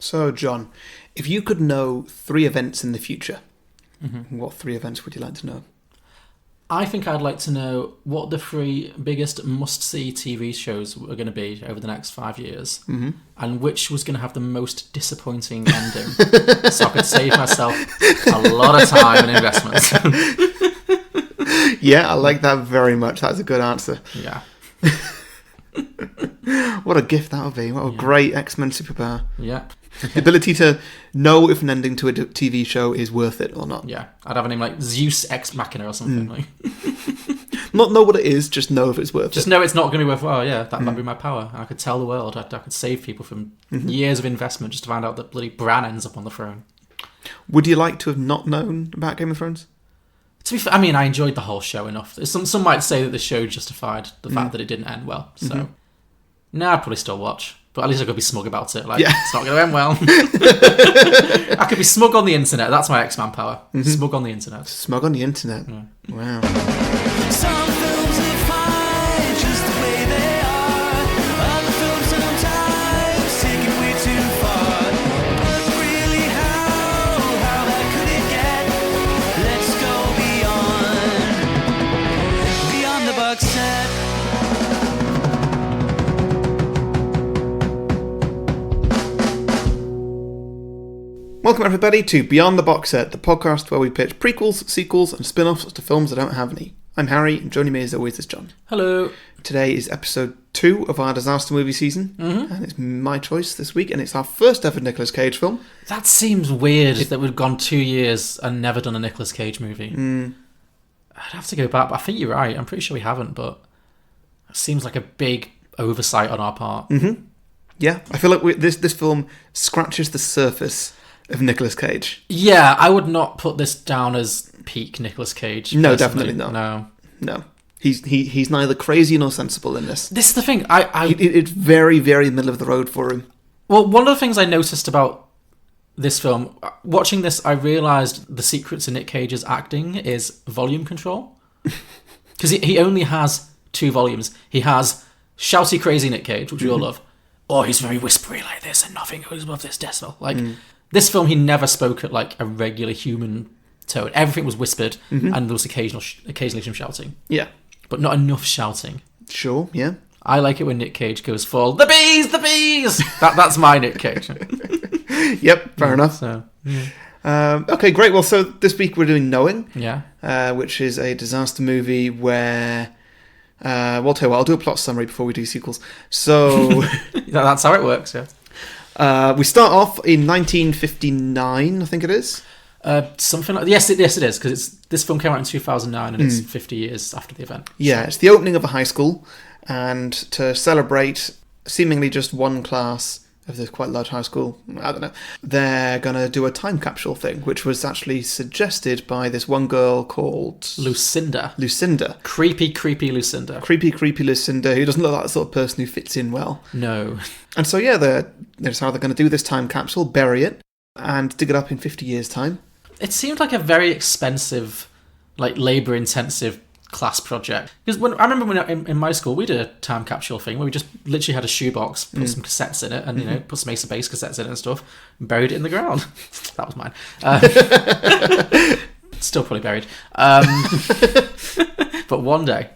So, John, if you could know 3 events in the future, what 3 events would you like to know? I think I'd like to know what the 3 biggest must-see TV shows were going to be over the next 5 years, and which was going to have the most disappointing ending, so I could save myself a lot of time and investment. Yeah, I like that very much. That's a good answer. Yeah. What a gift that would be. What a great X-Men superpower. Yeah. The ability to know if an ending to a TV show is worth it or not. Yeah. I'd have a name like Zeus Ex Machina or something. Like. Not know what it is, just know if it's worth it. Just know it's not going to be worthwhile. Yeah, that'd be my power. I could tell the world. I could save people from years of investment just to find out that bloody Bran ends up on the throne. Would you like to have not known about Game of Thrones? To be fair, I mean, I enjoyed the whole show enough. Some might say that the show justified the fact that it didn't end well. So, no, I'd probably still watch. But at least I could be smug about it. Like, it's not going to end well. I could be smug on the internet. That's my X-Man power. Smug on the internet. Smug on the internet. Yeah. Wow. Some films are fine just the way they are. Other films sometimes take it way too far. But really, how bad could it get? Let's go beyond the box set. Welcome everybody to Beyond the Box Set, the podcast where we pitch prequels, sequels and spin-offs to films that don't have any. I'm Harry, and joining me as always is John. Hello. Today is episode 2 of our disaster movie season, and it's my choice this week, and it's our first ever Nicolas Cage film. That seems weird that we've gone 2 years and never done a Nicolas Cage movie. I'd have to go back, but I think you're right. I'm pretty sure we haven't, but it seems like a big oversight on our part. Yeah, I feel like this film scratches the surface of Nicolas Cage. Yeah, I would not put this down as peak Nicolas Cage. No, personally. definitely not. No. He's neither crazy nor sensible in this. This is the thing. It's very, very middle of the road for him. Well, one of the things I noticed about this film, watching this, I realised the secret to Nick Cage's acting is volume control. Because he only has 2 volumes. He has shouty, crazy Nick Cage, which we all love, or he's very whispery like this and nothing goes above this decibel. Like, this film, he never spoke at like a regular human tone. Everything was whispered, and there was occasionally some shouting. Yeah. But not enough shouting. Sure, yeah. I like it when Nick Cage goes full, the bees, the bees! That's my Nick Cage. Yep, fair enough. So, okay, great. Well, so this week we're doing Knowing, which is a disaster movie where... well, I'll tell you what, I'll do a plot summary before we do sequels. So... that's how it works, yeah. We start off in 1959, I think it is. Something like yes, it is, because this film came out in 2009 and it's 50 years after the event. Yeah, it's the opening of a high school, and to celebrate seemingly just one class of this quite large high school, I don't know, they're going to do a time capsule thing, which was actually suggested by this one girl called... Lucinda. Creepy Lucinda, who doesn't look like the sort of person who fits in well. No. And so, yeah, that's how they're going to do this time capsule, bury it, and dig it up in 50 years' time. It seemed like a very expensive, like labour-intensive class project. Because I remember when in my school we did a time capsule thing where we just literally had a shoebox, put some cassettes in it, and put some Ace of Base cassettes in it and stuff, and buried it in the ground. That was mine. Still probably buried. But one day.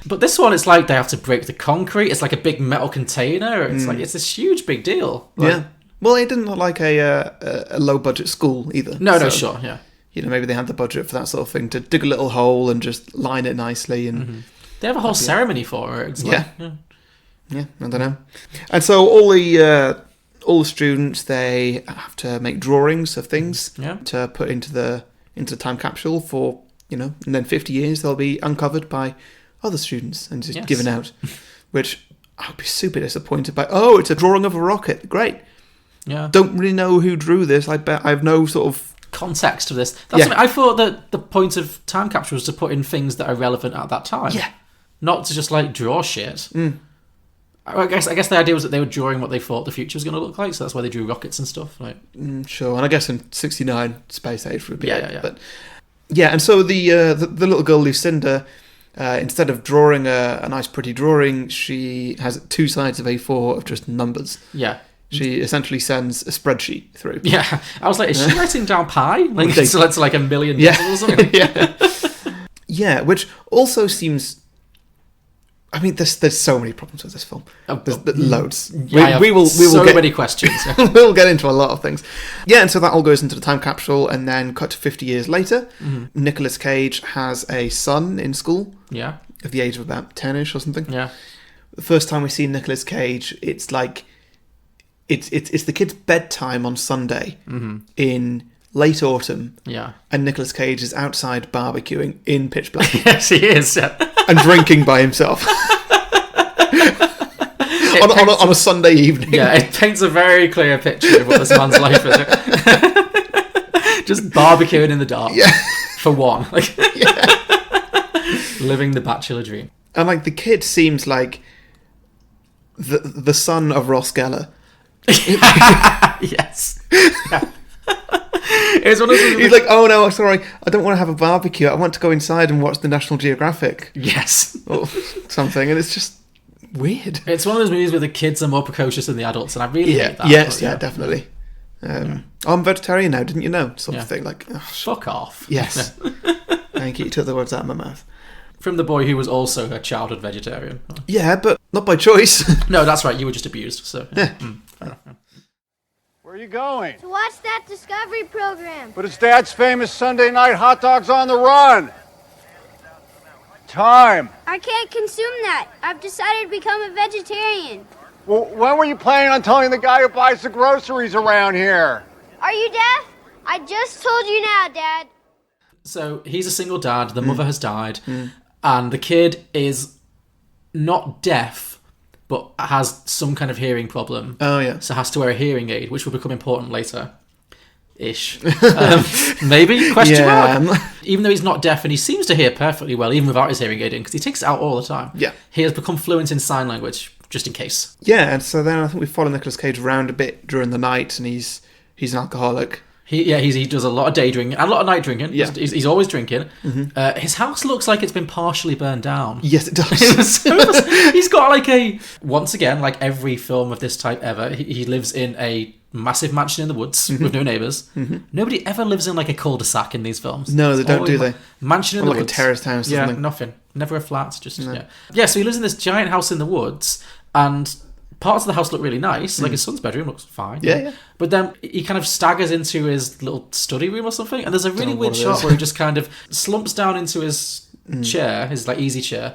But this one, it's like they have to break the concrete. It's like a big metal container. It's like it's this huge big deal. Like, yeah. Well, it didn't look like a low budget school either. No, sure, yeah. You know, maybe they had the budget for that sort of thing to dig a little hole and just line it nicely. And they have a whole ceremony for it. It's like, yeah, I don't know. And so all the students, they have to make drawings of things to put into the time capsule for, and then 50 years they'll be uncovered by other students and just given out, which I would be super disappointed by. Oh, it's a drawing of a rocket. Great. Yeah. Don't really know who drew this. I bet I have no sort of context to this. That's something I thought that the point of time capsule was to put in things that are relevant at that time. Yeah. Not to just like draw shit. I guess the idea was that they were drawing what they thought the future was going to look like, so that's why they drew rockets and stuff. Like, sure, and I guess in '69, space age would be But and so the little girl Lucinda, instead of drawing a nice pretty drawing, she has 2 sides of A4 of just numbers. Yeah. She essentially sends a spreadsheet through. Yeah, I was like, is she writing down pi? Like, so that's like a million Yeah. or something. Yeah, which also seems... I mean, there's so many problems with this film. There's loads. We will get many questions. we'll get into a lot of things. Yeah, and so that all goes into the time capsule, and then cut to 50 years later, Nicolas Cage has a son in school. Yeah. Of the age of about 10ish or something. Yeah. The first time we see Nicolas Cage, it's like it's the kid's bedtime on Sunday in late autumn. Yeah. And Nicolas Cage is outside barbecuing in pitch black. Yes, he is. And drinking by himself. on a Sunday evening. Yeah, it paints a very clear picture of what this man's life is. Just barbecuing in the dark. Yeah. For one. Living the bachelor dream. And like the kid seems like the son of Ross Geller. Yes. Yeah. It's one of those... He's like, oh no, sorry, I don't want to have a barbecue. I want to go inside and watch the National Geographic. Yes. Or something, and it's just weird. It's one of those movies where the kids are more precocious than the adults, and I really hate that. Yes, definitely. I'm vegetarian now, didn't you know? Sort of thing. Like, fuck off. Yes. Thank you. You took the words out of my mouth. From the boy who was also a childhood vegetarian. Yeah, but not by choice. No, that's right. You were just abused. So yeah. Fair enough. Where are you going? To watch that Discovery program. But it's Dad's famous Sunday night hot dogs on the run. Time. I can't consume that. I've decided to become a vegetarian. Well, when were you planning on telling the guy who buys the groceries around here? Are you deaf? I just told you now, Dad. So he's a single dad. The mother has died. And the kid is not deaf, but has some kind of hearing problem. Oh, yeah. So has to wear a hearing aid, which will become important later. Ish. Maybe? Question mark? Even though he's not deaf, and he seems to hear perfectly well, even without his hearing aid in, because he takes it out all the time. Yeah. He has become fluent in sign language, just in case. Yeah, and so then I think we follow Nicolas Cage around a bit during the night, and he's an alcoholic. He does a lot of day drinking and a lot of night drinking. Yeah. He's always drinking. His house looks like it's been partially burned down. Yes, it does. He's got like once again, like every film of this type ever, he lives in a massive mansion in the woods with no neighbours. Nobody ever lives in like a cul-de-sac in these films. No, they don't, do they? Mansion in the like woods. A terraced house or yeah, something. Nothing. Never a flat. Just yeah. So he lives in this giant house in the woods, and parts of the house look really nice. Like his son's bedroom looks fine. Yeah. But then he kind of staggers into his little study room or something, and there's a really weird shot where he just kind of slumps down into his chair, his like easy chair.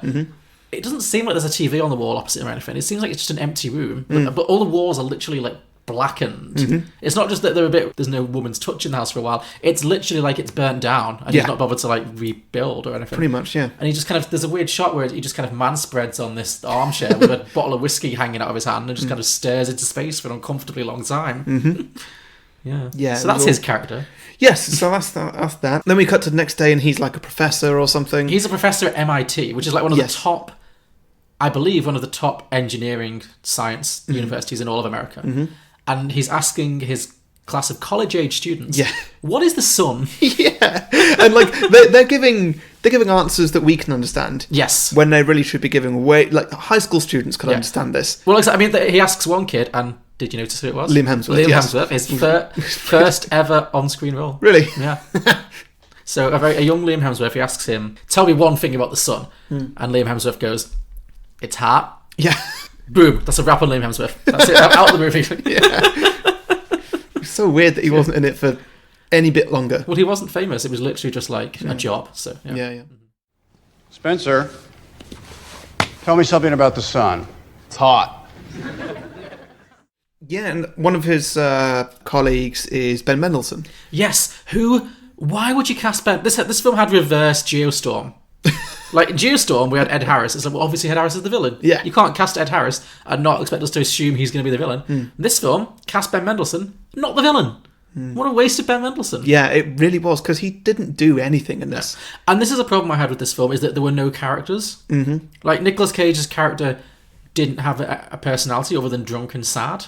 It doesn't seem like there's a TV on the wall opposite him or anything. It seems like it's just an empty room. But all the walls are literally like blackened. It's not just that there's no woman's touch in the house for a while. It's literally like it's burnt down and he's not bothered to like rebuild or anything. Pretty much, yeah. And he just kind of, there's a weird shot where he just kind of man spreads on this armchair with a bottle of whiskey hanging out of his hand and just kind of stares into space for an uncomfortably long time. Yeah. So that's his character. Yes, so that's that. Then we cut to the next day and he's like a professor or something. He's a professor at MIT, which is like one of the top, I believe, one of the top engineering science universities in all of America. And he's asking his class of college-age students, what is the sun? And like they're giving answers that we can understand. Yes. When they really should be giving away, like high school students could understand this. Well, I mean, he asks one kid, and did you notice who it was? Liam Hemsworth. Hemsworth, his first ever on-screen role. Really? Yeah. So a young Liam Hemsworth, he asks him, tell me one thing about the sun. And Liam Hemsworth goes, it's hot. Yeah. Boom. That's a wrap on Liam Hemsworth. That's it. Out of the movie. It's so weird that he wasn't in it for any bit longer. Well, he wasn't famous. It was literally just like a job. So Yeah. Spencer, tell me something about the sun. It's hot. Yeah, and one of his colleagues is Ben Mendelssohn. Yes. Why would you cast Ben? This film had reverse Geostorm. Like, Geostorm, we had Ed Harris. It's like, well, obviously Ed Harris is the villain. Yeah. You can't cast Ed Harris and not expect us to assume he's going to be the villain. This film, cast Ben Mendelssohn, not the villain. What a waste of Ben Mendelssohn. Yeah, it really was, because he didn't do anything in this. And this is a problem I had with this film, is that there were no characters. Like, Nicolas Cage's character didn't have a personality other than drunk and sad.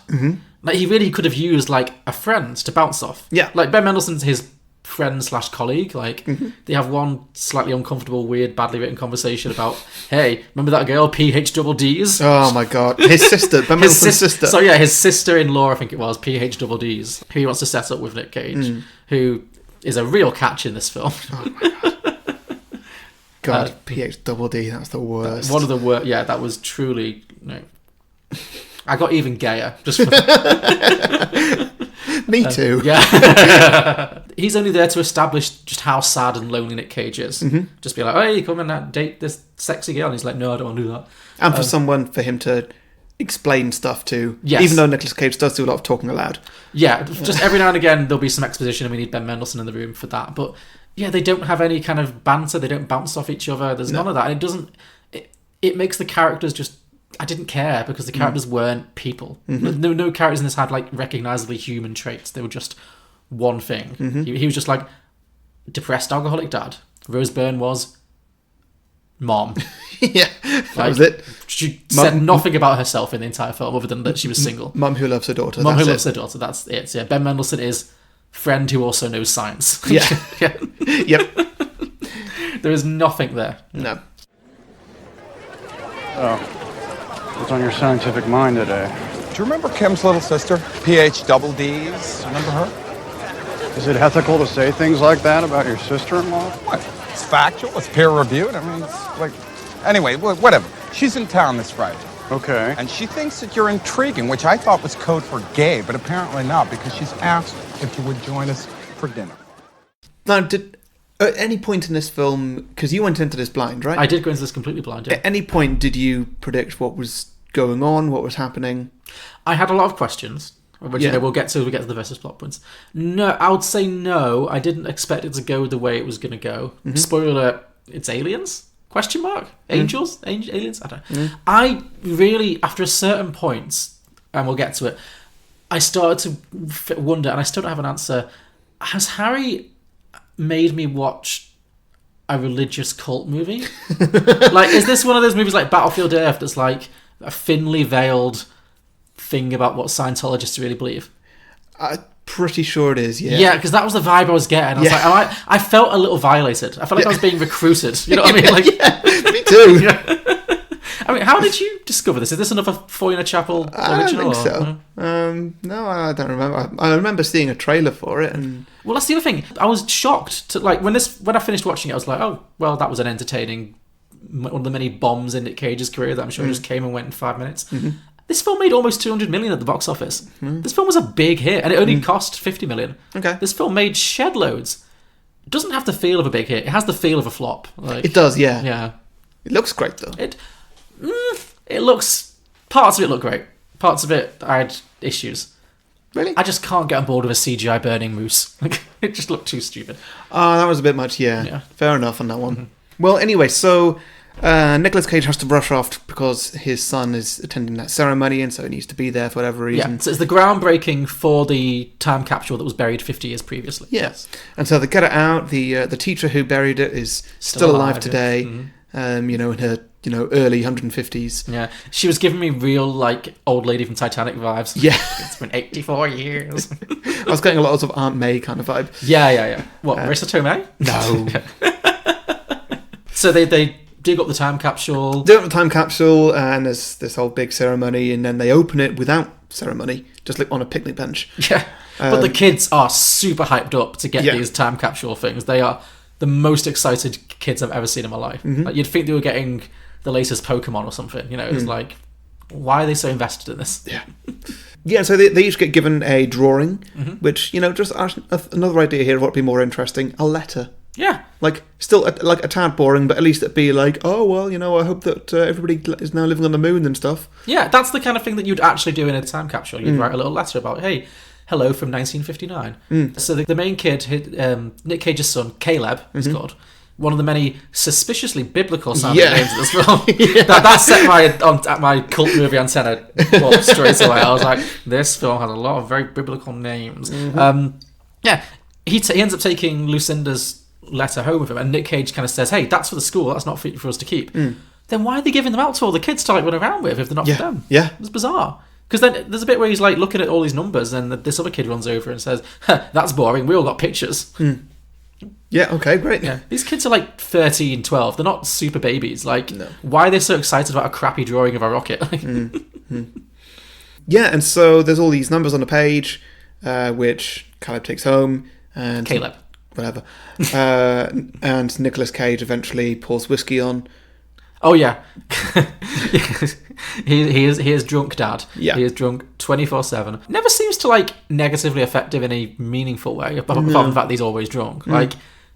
Like, he really could have used, like, a friend to bounce off. Yeah. Like, Ben Mendelssohn's his friend/colleague. Like, they have one slightly uncomfortable, weird, badly written conversation about, hey, remember that girl, PhDs? Oh my god. His sister, Ben Mendelssohn's sister. So yeah, his sister-in-law, I think it was, PhDs, who he wants to set up with Nick Cage, who is a real catch in this film. Oh my god. PhDD, that's the worst. One of the worst. Yeah, that was truly... No. I got even gayer. Just for... Me too. Yeah. He's only there to establish just how sad and lonely Nick Cage is. Just be like, hey, come and date this sexy girl. And he's like, no, I don't want to do that. And for him to explain stuff to, yes. even though Nicolas Cage does do a lot of talking aloud. Yeah, just every now and again there'll be some exposition and we need Ben Mendelssohn in the room for that. But yeah, they don't have any kind of banter. They don't bounce off each other. There's none of that. And it doesn't... It makes the characters just... I didn't care because the characters weren't people. No characters in this had like recognisably human traits. They were just one thing. He was just like depressed alcoholic dad. Rose Byrne was mom. Yeah, that was it. She said nothing about herself in the entire film other than that she was single. Mum who loves her daughter. Mum who loves her daughter. That's it. So yeah, Ben Mendelssohn is friend who also knows science. Yeah. Yeah. Yep. There is nothing there. No. Oh. What's on your scientific mind today? Do you remember Kim's little sister? PhDs. Remember her? Is it ethical to say things like that about your sister-in-law? What? It's factual. It's peer-reviewed. I mean, it's like... Anyway, whatever. She's in town this Friday. Okay. And she thinks that you're intriguing, which I thought was code for gay, but apparently not, because she's asked if you would join us for dinner. Now, at any point in this film, because you went into this blind, right? I did go into this completely blind, yeah. At any point, did you predict what was going on, what was happening? I had a lot of questions, which we'll get to the versus plot points. No, I would say no. I didn't expect it to go the way it was going to go. Spoiler alert, it's aliens? Question mark? Angels? Aliens? I don't know. I really, after a certain point, and we'll get to it, I started to wonder, and I still don't have an answer, has Harry made me watch a religious cult movie? Like, is this one of those movies like Battlefield Earth that's like a thinly veiled thing about what Scientologists really believe? I'm pretty sure it is, yeah. Yeah, because that was the vibe I was getting. I was like, I felt a little violated. I felt like I was being recruited. You know what I mean? Like, me too. Yeah. I mean, how did you discover this? Is this another Foy in a Chapel original? I think so. No, I don't remember. I remember seeing a trailer for it, and well, that's the other thing. I was shocked to like when I finished watching it. I was like, oh, well, that was an entertaining one of the many bombs in Nick Cage's career that I'm sure just came and went in 5 minutes. This film made almost 200 million at the box office. This film was a big hit, and it only cost 50 million. Okay. This film made shed loads. It doesn't have the feel of a big hit. It has the feel of a flop. Like, it does, yeah. Yeah. It looks great though. It looks... Parts of it look great. Parts of it, I had issues. Really? I just can't get on board with a CGI burning moose. Like, it just looked too stupid. Oh, that was a bit much, yeah. Fair enough on that one. Well, anyway, so Nicolas Cage has to rush off because his son is attending that ceremony, and so he needs to be there for whatever reason. Yeah, so it's the groundbreaking for the time capsule that was buried 50 years previously. Yes. And so they get it out. The teacher who buried it is still alive today. In her early 150s. Yeah, she was giving me real like old lady from Titanic vibes. Yeah, it's been 84 years. I was getting a lot of Aunt May kind of vibe. Yeah. What, Marissa Tomei? No. So they dig up the time capsule. Dig up the time capsule, and there's this whole big ceremony, and then they open it without ceremony, just like on a picnic bench. Yeah, but the kids are super hyped up to get these time capsule things. They are the most excited kids I've ever seen in my life. Like, you'd think they were getting the latest Pokemon or something. You know, it's like, why are they so invested in this? Yeah. Yeah, so they each get given a drawing, which, just another idea here of what would be more interesting, a letter. Yeah. Like, still, a tad boring, but at least it'd be like, oh, well, I hope that everybody is now living on the moon and stuff. Yeah, that's the kind of thing that you'd actually do in a time capsule. You'd write a little letter about, hey, hello from 1959. So the main kid, Nick Cage's son, Caleb, is called. One of the many suspiciously biblical sounding names of this film. That set my cult movie antenna up straight away. I was like, this film has a lot of very biblical names. He ends up taking Lucinda's letter home with him, and Nick Cage kind of says, hey, that's for the school, that's not for us to keep. Then why are they giving them out to all the kids to like run around with if they're not for them? Yeah. It's bizarre. Because then there's a bit where he's like looking at all these numbers, and this other kid runs over and says, that's boring, we all got pictures. Yeah, okay, great. Yeah, these kids are like 13, 12. They're not super babies. Like, No. why are they so excited about a crappy drawing of a rocket? Like, Yeah, and so there's all these numbers on the page, which Caleb takes home. And Caleb. Whatever. And Nicolas Cage eventually pours whiskey on. Oh yeah, he is drunk, Dad. Yeah. He is drunk 24/7. Never seems to like negatively affect him in a meaningful way. Apart from the fact that he's always drunk. Like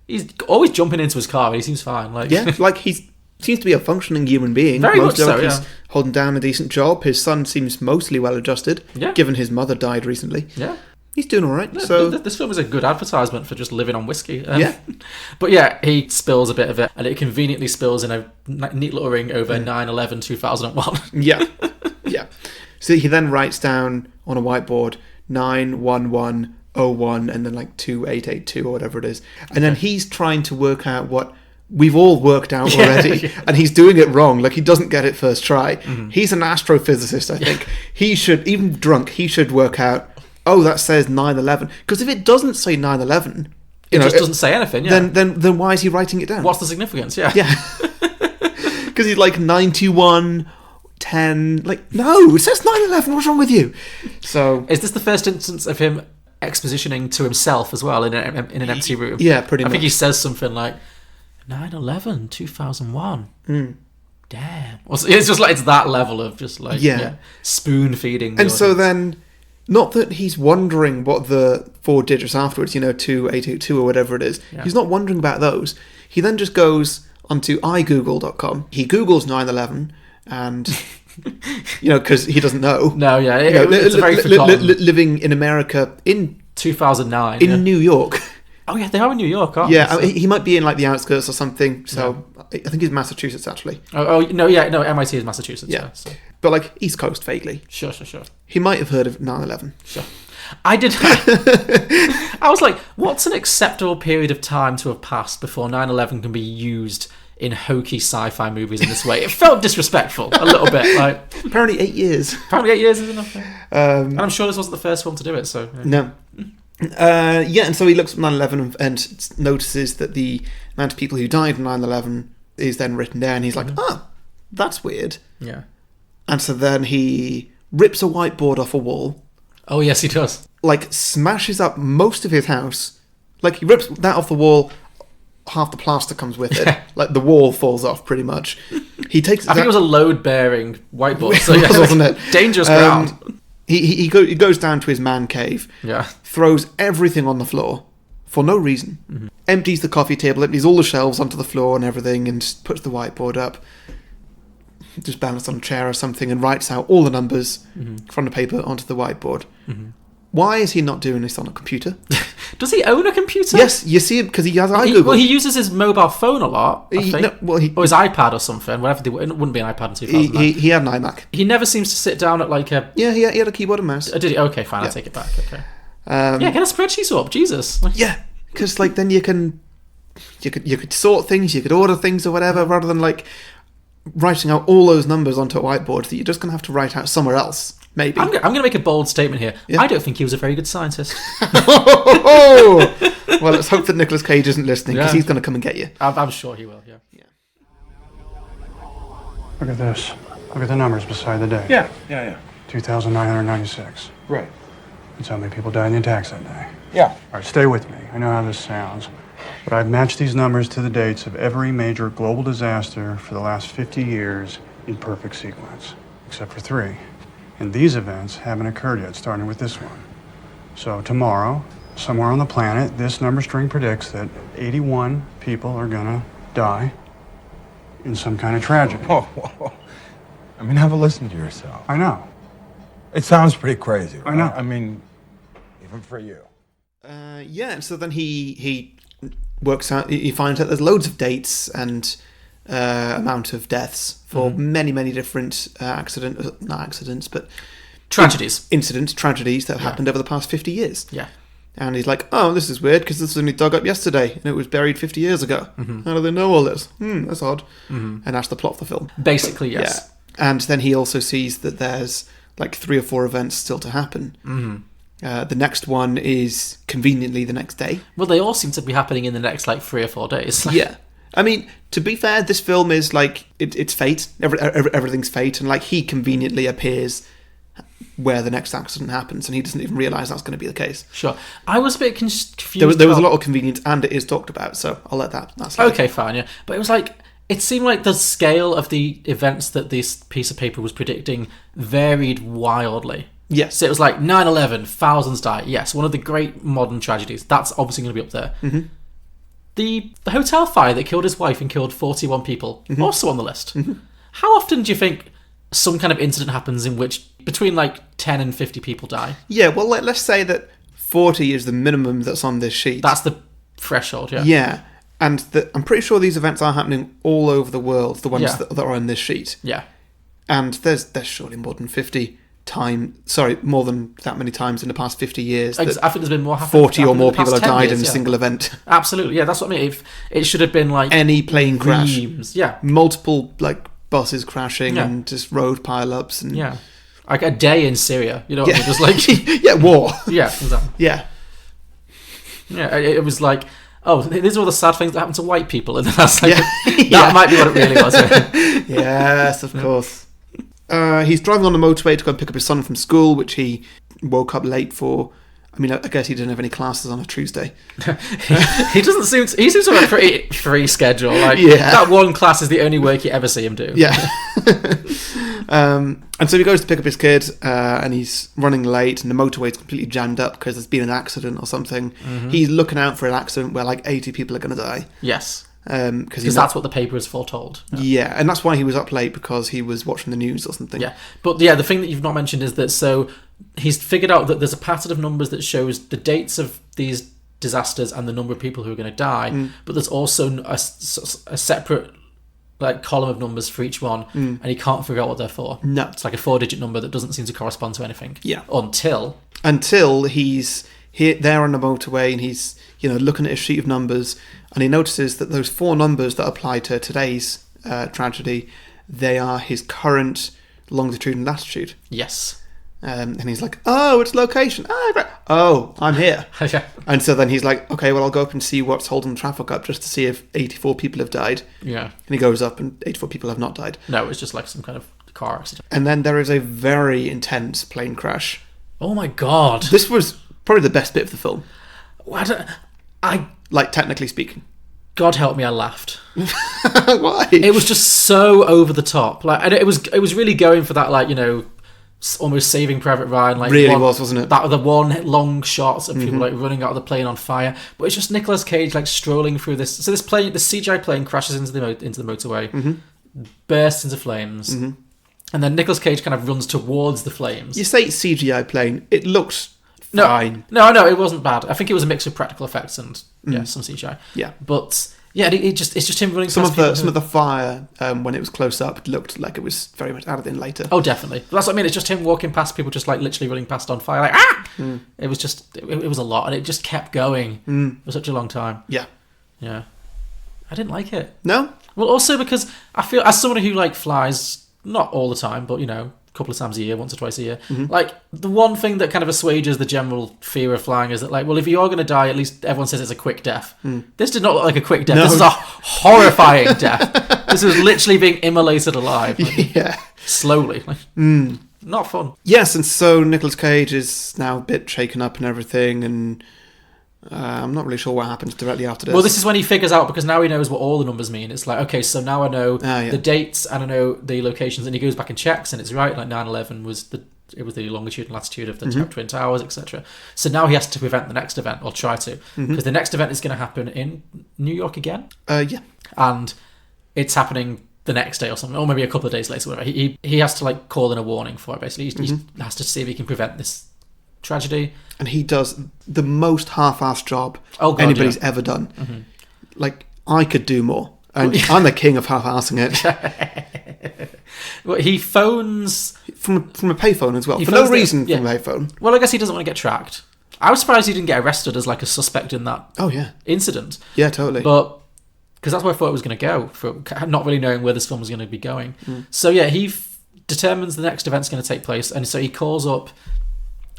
he's always jumping into his car and he seems fine. Like Yeah, like he seems to be a functioning human being. Very Most much so, of yeah. He's holding down a decent job. His son seems mostly well adjusted, Yeah. given his mother died recently. yeah. He's doing all right. Yeah, So this film is a good advertisement for just living on whiskey. Yeah. But yeah, he spills a bit of it, and it conveniently spills in a neat little ring over 9/11/2001. yeah, yeah. So he then writes down on a whiteboard 91101 and then like 2882 or whatever it is, and then he's trying to work out what we've all worked out already, and he's doing it wrong. Like he doesn't get it first try. He's an astrophysicist, I think. He should, even drunk, he should work out. Oh, that says 9/11. Because if it doesn't say 9/11, It just doesn't say anything. Yeah. then why is he writing it down? What's the significance? Yeah. Yeah. Because he's like 9110. Like, no, it says 9/11. What's wrong with you? So Is this the first instance of him expositioning to himself as well in an empty room? yeah, pretty I much. think he says something like 9/11/2001. Damn. It's just like it's that level of just like Yeah. spoon feeding. And so then, not that he's wondering what the 4 digits afterwards, 2882 or whatever it is. Yeah. He's not wondering about those. He then just goes onto igoogle.com. He Googles 9/11 and, because he doesn't know. No, yeah, it's a very forgotten. Living in America in 2009. in New York. Oh yeah, they are in New York, aren't Yeah, they? I mean, he might be in like the outskirts or something. So I think he's Massachusetts actually, Oh no, MIT is Massachusetts. Yeah. Yeah, so. but like East Coast vaguely. Sure. He might have heard of 9/11. Sure. I did. I was like, what's an acceptable period of time to have passed before 9/11 can be used in hokey sci-fi movies in this way? It felt disrespectful a little bit. Like Apparently 8 years. apparently 8 years is enough. And I'm sure this wasn't the first film to do it. So yeah. No. And so he looks at 9/11 and notices that the amount of people who died in 9/11 is then written down. He's like, oh, that's weird. Yeah. And so then he rips a whiteboard off a wall, Oh yes, he does. like smashes up most of his house. Like he rips that off the wall, half the plaster comes with it. Like the wall falls off pretty much. He takes. I think it was a load-bearing whiteboard. So yeah, wasn't it? Dangerous ground. He goes down to his man cave. Yeah. Throws everything on the floor for no reason. Empties the coffee table, empties all the shelves onto the floor and everything, and puts the whiteboard up. Just balanced on a chair or something, and writes out all the numbers from the paper onto the whiteboard. Why is he not doing this on a computer? Does he own a computer? Yes, you see it because he has iGoogle. Well, he uses his mobile phone a lot. I He- think. no, well, he- or his iPad or something. Whatever. It wouldn't be an iPad in 2009. he had an iMac. He never seems to sit down at like a. Yeah, he had a keyboard and mouse. Did he? Okay, fine. Yeah. I'll take it back. Okay. Yeah, get a spreadsheet up. Jesus. Yeah, because like then you could sort things, you could order things or whatever, rather than like writing out all those numbers onto a whiteboard that you're just gonna have to write out somewhere else. Maybe. I'm going to make a bold statement here. Yeah. I don't think he was a very good scientist. Oh! Well, let's hope that Nicolas Cage isn't listening because Yeah. he's going to come and get you. I'm sure he will. Yeah. Look at this. Look at the numbers beside the date. Yeah. 2,996. Right. That's how many people died in the attacks that day. Yeah. All right, stay with me. I know how this sounds. But I've matched these numbers to the dates of every major global disaster for the last 50 years in perfect sequence, except for 3. And these events haven't occurred yet, starting with this one. So tomorrow, somewhere on the planet, this number string predicts that 81 people are gonna die in some kind of tragedy. Whoa. I mean, have a listen to yourself. I know. It sounds pretty crazy, right? I know. I mean, even for you. And so then he works out, he finds out there's loads of dates and amount of deaths for many, many different not accidents, but Tragedies. tragedies that have happened over the past 50 years. Yeah. And he's like, oh, this is weird because this was only dug up yesterday and it was buried 50 years ago. How do they know all this? That's odd. And that's the plot of the film. Basically, yes. Yeah. And then he also sees that there's like 3 or 4 events still to happen. The nenext one is conveniently the next day. Well, they all seem to be happening in the next, 3 or 4 days. Yeah. I mean, to be fair, this film is it's fate. Everything's fate, and he conveniently appears where the next accident happens, and he doesn't even realise that's going to be the case. Sure. I was a bit confused. There was a lot of convenience, and it is talked about, so I'll let that slide. Okay, fine, yeah. But it was it seemed like the scale of the events that this piece of paper was predicting varied wildly. Yes. So it was 9/11, thousands die. Yes, one of the great modern tragedies. That's obviously going to be up there. Mm-hmm. The hotel fire that killed his wife and killed 41 people, also on the list. Mm-hmm. How often do you think some kind of incident happens in which between 10 and 50 people die? Yeah, well, let's say that 40 is the minimum that's on this sheet. That's the threshold, yeah. Yeah, and I'm pretty sure these events are happening all over the world, the ones that are on this sheet. Yeah. And there's surely more than more than that many times in the past 50 years. I think there's been more happening. 40 or more people have died in a single event. Absolutely, yeah, that's what I mean. It should have been any plane crash. Yeah. Multiple buses crashing and just road pile-ups. And yeah. A day in Syria, you know what I mean? Just yeah, war. Yeah, exactly. Yeah. Yeah, it was these are all the sad things that happen to white people. And that's that might be what it really was. Yes, of course. He's driving on the motorway to go and pick up his son from school, which he woke up late for. I mean, I guess he didn't have any classes on a Tuesday. He seems to have a pretty free schedule. That one class is the only work you ever see him do. Yeah. And so he goes to pick up his kid, and he's running late, and the motorway's completely jammed up because there's been an accident or something. Mm-hmm. He's looking out for an accident where 80 people are going to die. Yes. Because that's what the paper is foretold. Yeah, and that's why he was up late, because he was watching the news or something. Yeah, but the thing that you've not mentioned is that he's figured out that there's a pattern of numbers that shows the dates of these disasters and the number of people who are going to die, but there's also a separate column of numbers for each one, and he can't figure out what they're for. No. It's a 4-digit number that doesn't seem to correspond to anything. Yeah. Until he's there on the motorway, and he's looking at a sheet of numbers, and he notices that those 4 numbers that apply to today's tragedy, they are his current longitude and latitude. Yes. And he's like, oh, it's location. Oh, I'm here. Yeah. And so then he's like, okay, well, I'll go up and see what's holding the traffic up, just to see if 84 people have died. Yeah. And he goes up, and 84 people have not died. No, it's just some kind of car accident. And then there is a very intense plane crash. Oh my god. This was probably the best bit of the film. Technically speaking. God help me, I laughed. Why? It was just so over the top. And it was really going for that, almost Saving Private Ryan. Wasn't it? That the one long shots of people running out of the plane on fire. But it's just Nicolas Cage strolling through this. So this CGI plane crashes into the motorway, bursts into flames, and then Nicolas Cage kind of runs towards the flames. You say CGI plane, it looks fine. No, it wasn't bad. I think it was a mix of practical effects and some CGI. Yeah, but yeah, it's just him running. Some of the fire when it was close up looked like it was very much added in later. Oh, definitely. That's what I mean. It's just him walking past people, just literally running past on fire, It was just it was a lot, and it just kept going for such a long time. Yeah. I didn't like it. No. Well, also because I feel, as someone who flies not all the time, but a couple of times a year, once or twice a year, the one thing that kind of assuages the general fear of flying is that well, if you are going to die, at least everyone says it's a quick death. This did not look like a quick death. No. This is a horrifying death. This was literally being immolated alive. Slowly. Not fun. Yes, and so Nicolas Cage is now a bit shaken up and everything, and I'm not really sure what happens directly after this. Well, this is when he figures out, because now he knows what all the numbers mean. It's okay, so now I know the dates and I know the locations, and he goes back and checks, and it's right. 9/11 was the longitude and latitude of the Twin Towers, etc. So now he has to prevent the next event, or try to, because the next event is going to happen in New York again. Yeah, and it's happening the next day or something, or maybe a couple of days later. Whatever. He has to call in a warning for it. Basically, he has to see if he can prevent this tragedy. And he does the most half-assed job anybody's ever done. I could do more, and I'm the king of half-assing it. Well, he phones from a payphone as well, for no reason. From a payphone. Well, I guess he doesn't want to get tracked. I was surprised he didn't get arrested as a suspect in that incident. Yeah, totally. But because that's where I thought it was going to go, for not really knowing where this film was going to be going. So yeah, he determines the next event's going to take place, and so he calls up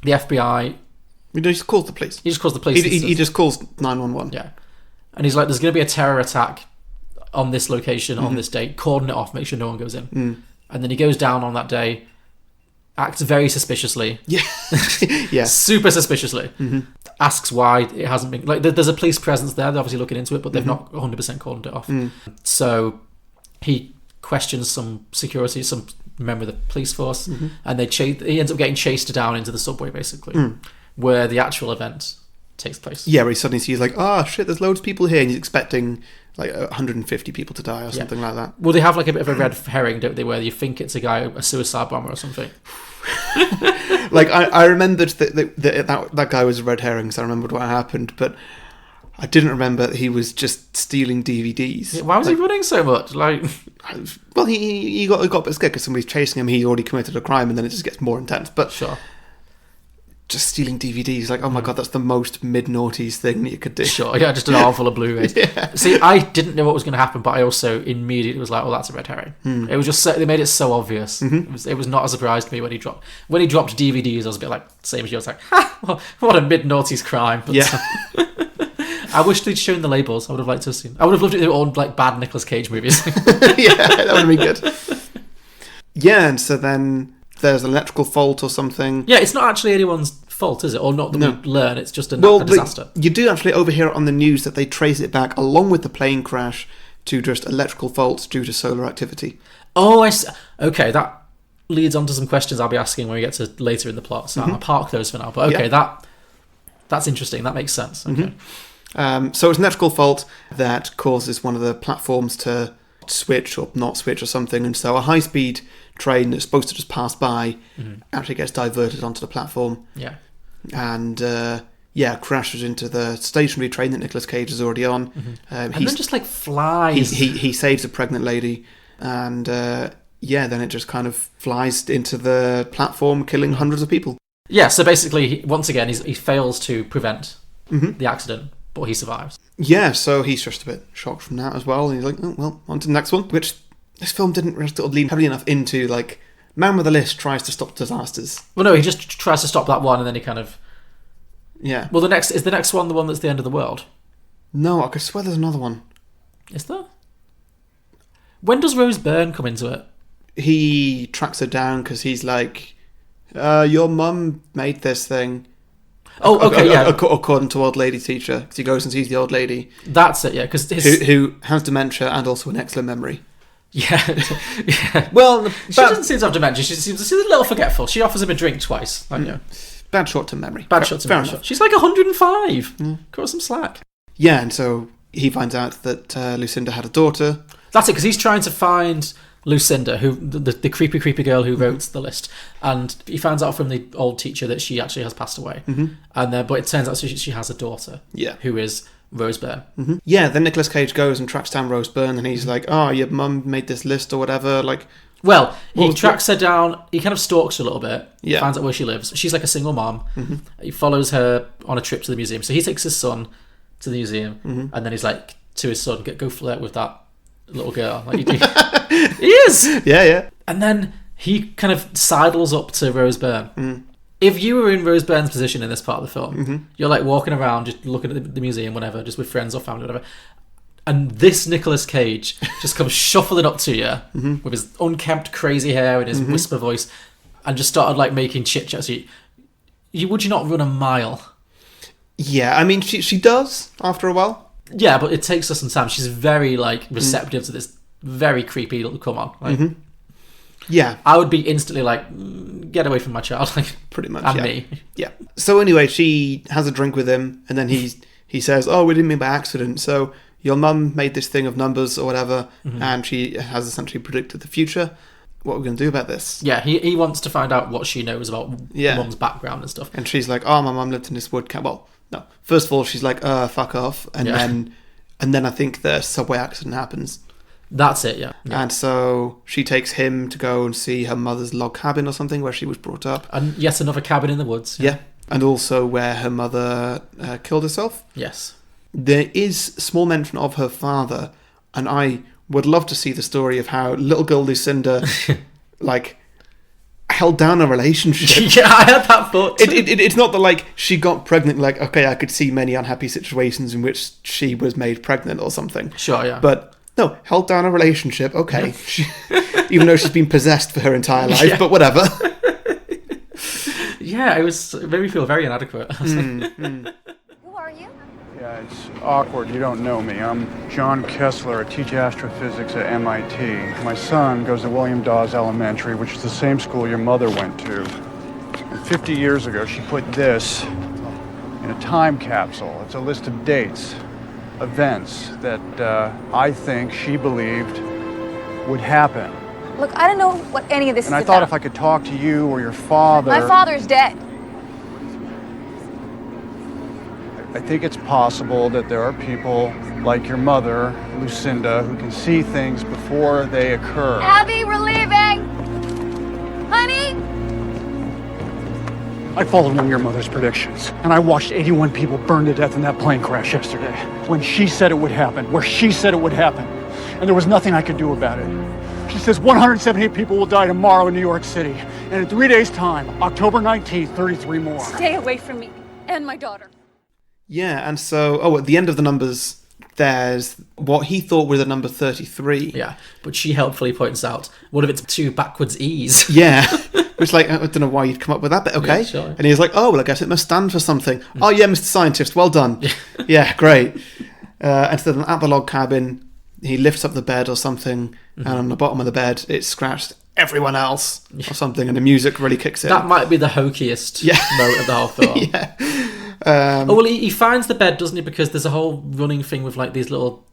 the FBI He just calls the police. He just calls the police. He just calls 911. Yeah. And he's like, there's going to be a terror attack on this location on this date. Cordon it off, make sure no one goes in. And then he goes down on that day, acts very suspiciously. Yeah. Yeah. Super suspiciously. Asks why it hasn't been... Like, there's a police presence there. They're obviously looking into it, but they've not 100% cordoned it off. So he questions some security, some member of the police force, and he ends up getting chased down into the subway, basically, where the actual event takes place. Yeah, where he suddenly sees, like, oh, shit, there's loads of people here, and he's expecting, like, 150 people to die or something like that. Well, they have, like, a bit of a red herring, don't they, where you think it's a suicide bomber or something. Like, I remembered that guy was a red herring, because I remembered what happened, but I didn't remember that he was just stealing DVDs. Yeah, why was he running so much? Like, well, he got a bit scared because somebody's chasing him. He already committed a crime, and then it just gets more intense. But sure, just stealing DVDs, like, oh my god, that's the most mid-noughties thing that you could do. Sure, yeah, just an armful of Blu-rays. Yeah. See, I didn't know what was going to happen, but I also immediately was like, oh, that's a red herring. It was just they made it so obvious. It was not a surprise to me when he dropped DVDs. I was a bit like, same as you. I was like, ha, what a mid-noughties crime. But, yeah. I wish they'd shown the labels. I would have liked to have seen. I would have loved it if they were all like bad Nicolas Cage movies. Yeah, that would have been good. Yeah, and so then there's an electrical fault or something. Yeah, it's not actually anyone's fault, is it? Or not that we learn, it's just a disaster. You do actually overhear it on the news that they trace it back, along with the plane crash, to just electrical faults due to solar activity. Oh, I see. Okay, that leads on to some questions I'll be asking when we get to later in the plot, so I'll park those for now. But okay, that's interesting. That makes sense. Okay. So it's an electrical fault that causes one of the platforms to switch or not switch or something, and so a high-speed train that's supposed to just pass by actually gets diverted onto the platform. Yeah. And crashes into the stationary train that Nicolas Cage is already on. And then just like flies. He saves a pregnant lady, and then it just kind of flies into the platform, killing hundreds of people. Yeah, so basically, once again, he fails to prevent the accident, but he survives. Yeah, so he's just a bit shocked from that as well. And he's like, oh, well, on to the next one. Which this film didn't really sort of lean heavily enough into, like, man with a list tries to stop disasters. Well, no, he just tries to stop that one, and then he kind of... Yeah. Well, the next one the one that's the end of the world? No, I could swear there's another one. Is there? When does Rose Byrne come into it? He tracks her down because he's like, your mum made this thing. Oh, okay, yeah. According to old lady teacher, because he goes and sees the old lady. That's it, yeah. Because who has dementia and also an excellent memory. Yeah. Yeah. Well, she doesn't seem to have dementia. She's a little forgetful. She offers him a drink twice. Bad short-term memory. Bad short-term memory. She's like 105. Cut her some slack. Yeah, and so he finds out that Lucinda had a daughter. That's it, because he's trying to find Lucinda, who the creepy girl who wrote the list, and he finds out from the old teacher that she actually has passed away, and but it turns out she has a daughter, who is Rose Byrne. Yeah, then Nicolas Cage goes and tracks down Rose Byrne, and he's like, "Oh, your mum made this list or whatever." Like, well, he tracks her down. He kind of stalks her a little bit. Yeah, finds out where she lives. She's like a single mom. He follows her on a trip to the museum. So he takes his son to the museum, and then he's like to his son, "Go flirt with that little girl." Like, he is. Yeah. And then he kind of sidles up to Rose Byrne. If you were in Rose Byrne's position in this part of the film, you're like walking around, just looking at the museum, whatever, just with friends or family, whatever, and this Nicolas Cage just comes shuffling up to you with his unkempt, crazy hair and his whisper voice, and just started like making chit chat. So would you not run a mile? Yeah, I mean, she does after a while. Yeah, but it takes her some time. She's very like receptive to this very creepy little come on. Like, yeah, I would be instantly like, get away from my child, like pretty much. And yeah. me. Yeah. So anyway, she has a drink with him, and then he says, "Oh, we didn't mean by accident. So your mum made this thing of numbers or whatever, and she has essentially predicted the future. What are we going to do about this?" Yeah, he wants to find out what she knows about mum's background and stuff. And she's like, "Oh, my mum lived in this wood camp." Well, no. First of all, she's like, fuck off," and then I think the subway accident happens. That's it, yeah. And so she takes him to go and see her mother's log cabin or something where she was brought up. And yet another cabin in the woods. Yeah. And also where her mother killed herself. Yes. There is small mention of her father, and I would love to see the story of how little girl Lucinda, like, held down a relationship. Yeah, I had that thought too. It's not that, like, she got pregnant, like, okay, I could see many unhappy situations in which she was made pregnant or something. Sure, yeah. But, no, held down a relationship, okay. Even though she's been possessed for her entire life, Yeah. but whatever. Yeah, it made me feel very inadequate. I was like, Who are you? Yeah, it's awkward. You don't know me. I'm John Kessler. I teach astrophysics at MIT. My son goes to William Dawes Elementary, which is the same school your mother went to. And 50 years ago, she put this in a time capsule. It's a list of dates, events that I think she believed would happen. Look, I don't know what any of this And is I thought about. if I could talk to you or your father... My father's dead. I think it's possible that there are people like your mother, Lucinda, who can see things before they occur. Abby, we're leaving! Honey? I followed one of your mother's predictions, and I watched 81 people burn to death in that plane crash yesterday. When she said it would happen, where she said it would happen, and there was nothing I could do about it. She says 178 people will die tomorrow in New York City, and in 3 days' time, October 19th, 33 more. Stay away from me and my daughter. Yeah, and so, at the end of the numbers, there's what he thought were the number 33. yeah, but she helpfully points out, what if it's 2 backwards E's? Yeah. Which, like, I don't know why you'd come up with that, but okay. Yeah, sure. And he's like, oh, well, I guess it must stand for something. Oh, yeah, Mr. Scientist, well done. Yeah, great. And so then at the log cabin, he lifts up the bed or something, and on the bottom of the bed, it's scratched everyone else or something, and the music really kicks in. That might be the hokiest moment of the whole film. Yeah. Oh, well, he finds the bed, doesn't he? Because there's a whole running thing with, like, these little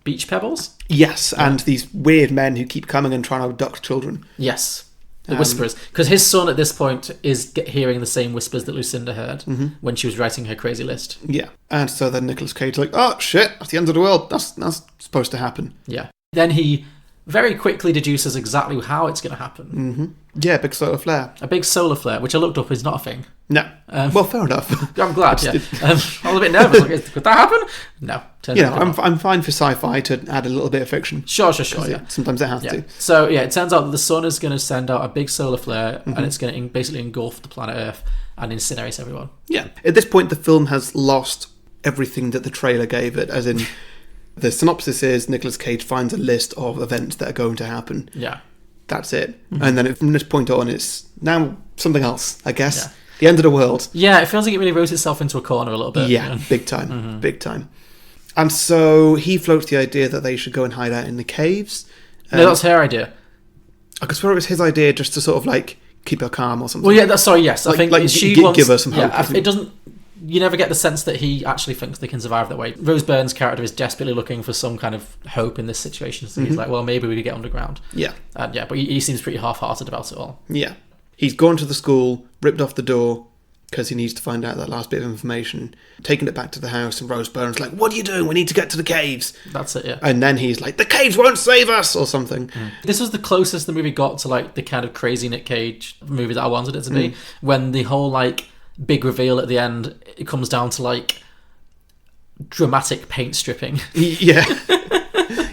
beach pebbles. Yes, and these weird men who keep coming and trying to abduct children. Yes. The whisperers. Because his son at this point is hearing the same whispers that Lucinda heard when she was writing her crazy list. Yeah. And so then Nicolas Cage like, oh, shit, that's the end of the world. That's supposed to happen. Yeah. Then he very quickly deduces exactly how it's going to happen. Mm-hmm. Yeah, big solar flare. A big solar flare, which I looked up is not a thing. No. Well, fair enough. I'm glad, yeah. I was a bit nervous. Like, could that happen? No. You know, I'm fine for sci-fi to add a little bit of fiction. Sure, yeah. Sometimes it has to. So, yeah, it turns out that the sun is going to send out a big solar flare and it's going to basically engulf the planet Earth and incinerate everyone. Yeah. At this point, the film has lost everything that the trailer gave it, as in the synopsis is Nicolas Cage finds a list of events that are going to happen. Yeah. That's it. And then from this point on, it's now something else, I guess. Yeah. The end of the world. Yeah, it feels like it really wrote itself into a corner a little bit. Yeah, big time. Big time. And so he floats the idea that they should go and hide out in the caves. No, that's her idea. I could swear it was his idea just to sort of, like, keep her calm or something. Well, yeah, yes. I think she wants... Give her some hope. Yeah, it doesn't... You never get the sense that he actually thinks they can survive that way. Rose Byrne's character is desperately looking for some kind of hope in this situation. So he's like, well, maybe we could get underground. Yeah. Yeah, but he seems pretty half-hearted about it all. Yeah. He's gone to the school, ripped off the door, because he needs to find out that last bit of information, taking it back to the house, and Rose Byrne's like, what are you doing? We need to get to the caves. That's it, yeah. And then he's like, the caves won't save us, or something. This was the closest the movie got to, like, the kind of crazy Nick Cage movie that I wanted it to be, when the whole, like, big reveal at the end, it comes down to, like, dramatic paint stripping. Yeah.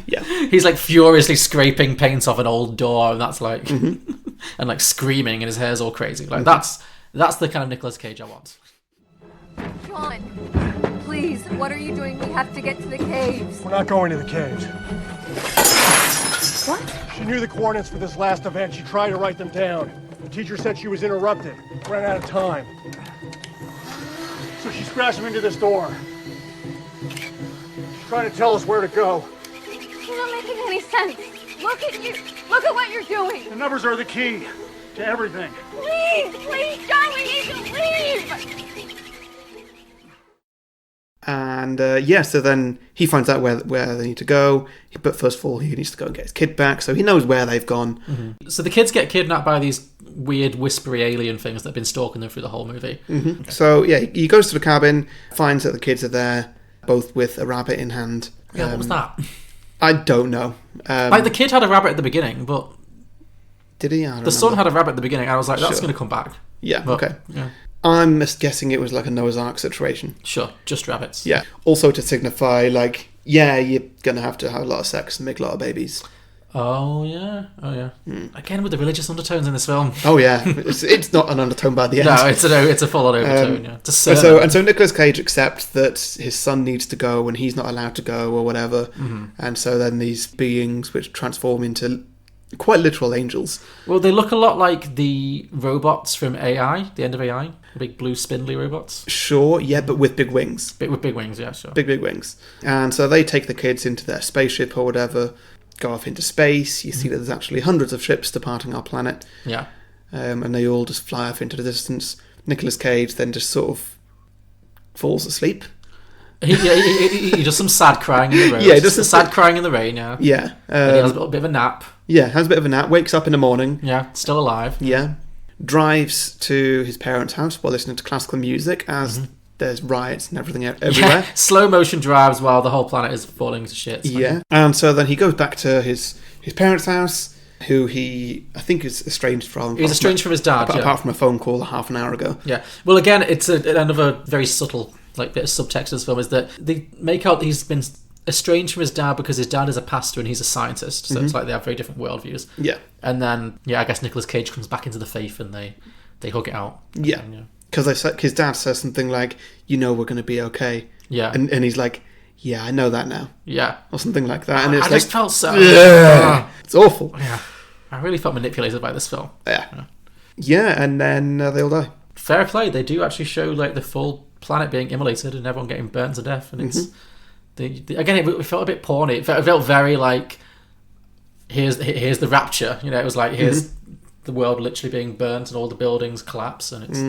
Yeah. He's, like, furiously scraping paint off an old door, and that's, like... and, like, screaming, and his hair's all crazy. Like, that's the kind of Nicolas Cage I want. John, please, what are you doing? We have to get to the caves. We're not going to the caves. What? She knew the coordinates for this last event. She tried to write them down. The teacher said she was interrupted. Ran out of time. So she scratched them into this door. She's trying to tell us where to go. You're not making any sense. Look at you. Look at what you're doing. The numbers are the key to everything. Please, John, we need to leave. And so then he finds out where they need to go. But first of all, he needs to go and get his kid back, so he knows where they've gone. So the kids get kidnapped by these weird whispery alien things that have been stalking them through the whole movie. Okay. So yeah, he goes to the cabin, finds that the kids are there, both with a rabbit in hand. Yeah, what was that? I don't know. Like, the kid had a rabbit at the beginning, but... Did he? The son had a rabbit at the beginning. I was like, that's going to come back. Yeah, but, okay. Yeah. I'm just guessing it was like a Noah's Ark situation. Sure, just rabbits. Yeah. Also to signify, like, yeah, you're going to have a lot of sex and make a lot of babies. Oh yeah. Again with the religious undertones in this film. Oh yeah, it's not an undertone by the end. No, it's a full-on overtone. Yeah. It's a And so Nicolas Cage accepts that his son needs to go and he's not allowed to go or whatever. And so then these beings which transform into quite literal angels. Well, they look a lot like the robots from AI, the end of AI, the big blue spindly robots. Sure, yeah, but with big wings. With big wings, yeah, sure. Big wings. And so they take the kids into their spaceship or whatever, go off into space. You see that there's actually hundreds of ships departing our planet. Yeah. And they all just fly off into the distance. Nicolas Cage then just sort of falls asleep. He does some sad crying in the road. Yeah, just sad crying in the rain, yeah. Yeah. He has a little bit of a nap. Yeah, has a bit of a nap, wakes up in the morning. Yeah, still alive. Yeah. Drives to his parents' house while listening to classical music as there's riots and everything everywhere. Yeah, slow motion drives while the whole planet is falling to shit. Yeah. And so then he goes back to his parents' house, who I think is estranged from. He's estranged from his dad, apart from a phone call half an hour ago. Yeah. Well, again, it's another very subtle bit of subtext of this film is that they make out that he's been estranged from his dad because his dad is a pastor and he's a scientist, so it's like they have very different worldviews. Yeah. And then, I guess Nicolas Cage comes back into the faith and they hug it out. Yeah. Because his dad says something like, we're going to be okay. Yeah. And he's like, yeah, I know that now. Yeah. Or something like that. And it's I just felt so... It's awful. Yeah. I really felt manipulated by this film. Yeah. Yeah, and then they all die. Fair play. They do actually show the full planet being immolated and everyone getting burnt to death, and it's again it felt a bit porny. It felt very like here's the rapture. It was like here's the world literally being burnt and all the buildings collapse, and it's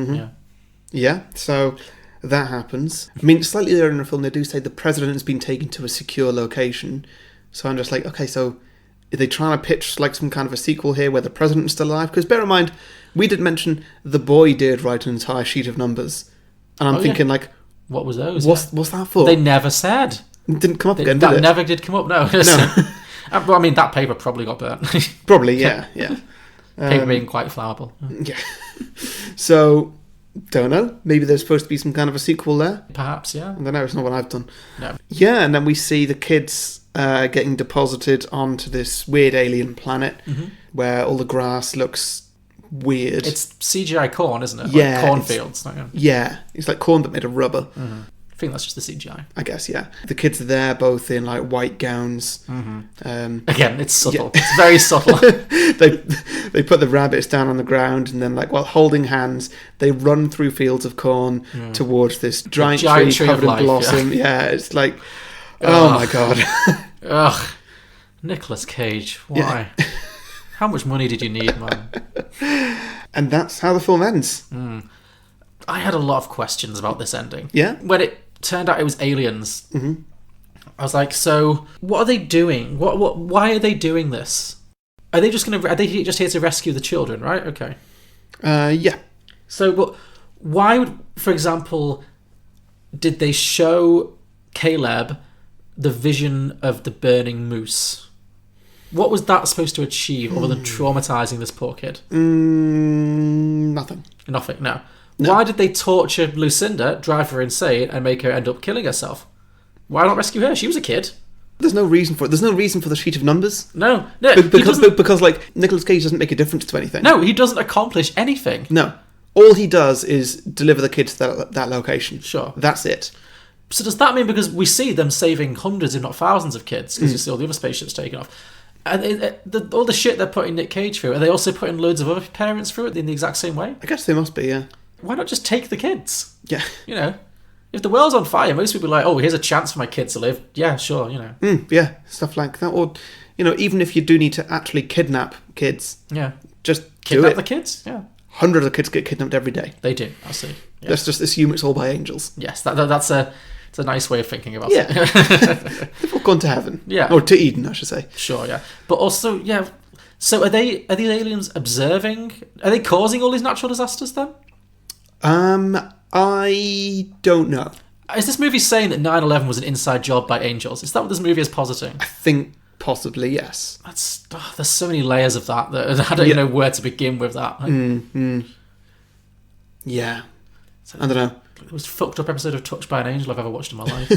yeah. So that happens. I mean, slightly earlier in the film, they do say the president has been taken to a secure location. So I'm just like, okay, so are they trying to pitch some kind of a sequel here where the president's still alive? Because bear in mind, we did mention the boy did write an entire sheet of numbers. And I'm thinking, what was those? What's that for? They never said. It didn't come up again, did it? That never did come up, no. Well, I mean, that paper probably got burnt. Probably, yeah. Paper being quite flammable. Yeah. So, don't know. Maybe there's supposed to be some kind of a sequel there. Perhaps, yeah. I don't know. It's not what I've done. No. Yeah, and then we see the kids getting deposited onto this weird alien planet where all the grass looks weird. It's CGI corn, isn't it? Yeah. Cornfields. Yeah. It's like corn but made of rubber. I think that's just the CGI. I guess, yeah. The kids are there both in white gowns. Again, it's subtle. Yeah. It's very subtle. They put the rabbits down on the ground and then while holding hands, they run through fields of corn towards this giant tree covered in blossom. Yeah, it's like, oh my God. Ugh. Nicolas Cage, why? Yeah. How much money did you need, man? And that's how the film ends. I had a lot of questions about this ending. Yeah? When it turned out it was aliens, I was like, so what are they doing? Why are they doing this? Are they just here to rescue the children, right? Okay. Yeah. So, but why would, for example, did they show Caleb the vision of the burning moose? What was that supposed to achieve other than traumatizing this poor kid? Nothing. Nothing, no. Why did they torture Lucinda, drive her insane, and make her end up killing herself? Why not rescue her? She was a kid. There's no reason for it. There's no reason for the sheet of numbers. No. Because Nicolas Cage doesn't make a difference to anything. No, he doesn't accomplish anything. No. All he does is deliver the kid to that location. Sure. That's it. So does that mean, because we see them saving hundreds, if not thousands of kids, because you see all the other spaceships taken off, and all the shit they're putting Nick Cage through, are they also putting loads of other parents through it in the exact same way? I guess they must be, yeah. Why not just take the kids? Yeah. If the world's on fire, most people are like, oh, here's a chance for my kids to live. Yeah, sure, yeah, stuff like that. Or, even if you do need to actually kidnap kids. Yeah. Just kidnap do it. the kids? Yeah. Hundreds of kids get kidnapped every day. They do, I see. Yeah. Let's just assume it's all by angels. Yes, that's a nice way of thinking about it. Yeah. They've all gone to heaven. Yeah. Or to Eden, I should say. Sure, yeah. But also, yeah, so are these aliens observing? Are they causing all these natural disasters then? I don't know. Is this movie saying that 9/11 was an inside job by angels? Is that what this movie is positing? I think possibly, yes. There's so many layers of that I don't even know where to begin with that. Yeah. I don't know. It was a fucked up episode of Touched by an Angel I've ever watched in my life.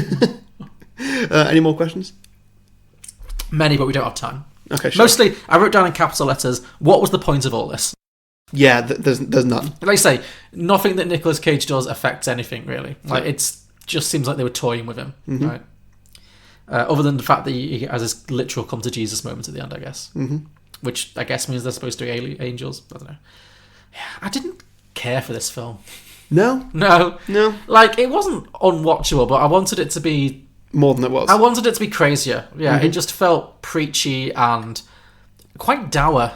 Any more questions? Many, but we don't have time. Okay, sure. Mostly, I wrote down in capital letters, what was the point of all this? Yeah, there's none. Like I say, nothing that Nicolas Cage does affects anything, really. Like, it's just seems like they were toying with him, right? Other than the fact that he has this literal come to Jesus moment at the end, I guess. Which I guess means they're supposed to be angels. I don't know. Yeah, I didn't care for this film. No? No. No. Like, it wasn't unwatchable, but I wanted it to be... More than it was. I wanted it to be crazier. Yeah, it just felt preachy and quite dour.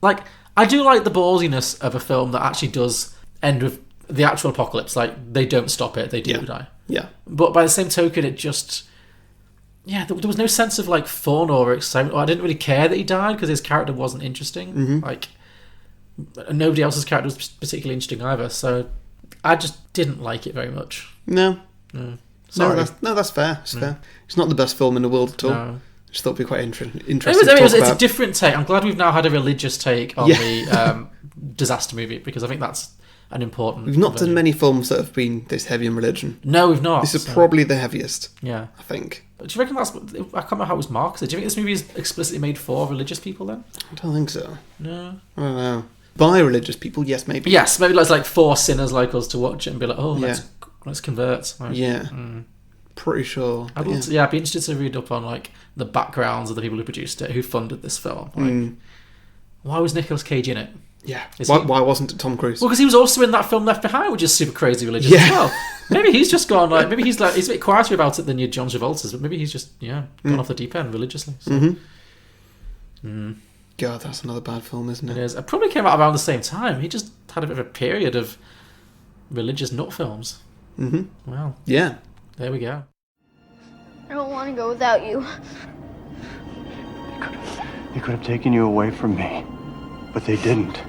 Like, I do like the ballsiness of a film that actually does end with the actual apocalypse. Like, they don't stop it, they do die. Yeah. But by the same token, it just... Yeah, there was no sense of, like, fun or excitement. I didn't really care that he died because his character wasn't interesting. Like, nobody else's character was particularly interesting either. So, I just didn't like it very much. No. Sorry. That's fair. It's fair. It's not the best film in the world at all. No. I just thought it'd be quite interesting It's a different take. I'm glad we've now had a religious take on the disaster movie because I think that's an important... We've not done many films that have been this heavy in religion. No, we've not. This is probably the heaviest. Yeah. I think. Do you reckon that's... I can't remember how it was marketed. Do you think this movie is explicitly made for religious people then? I don't think so. No. I don't know. By religious people, yes, maybe. Yes, maybe it's like for sinners like us to watch it and be like, oh, let's convert. Like, yeah. Pretty sure. I'd be interested to read up on like the backgrounds of the people who produced it, who funded this film. Like, why was Nicolas Cage in it? Yeah. Why wasn't it Tom Cruise? Well, because he was also in that film Left Behind, which is super crazy religious as well. Maybe he's just gone like he's a bit quieter about it than your John Travolta's, but maybe he's just gone off the deep end religiously. So. God, that's another bad film, isn't it? It is. It probably came out around the same time. He just had a bit of a period of religious nut films. Wow. Yeah. There we go. I don't want to go without you. They could have taken you away from me, but they didn't.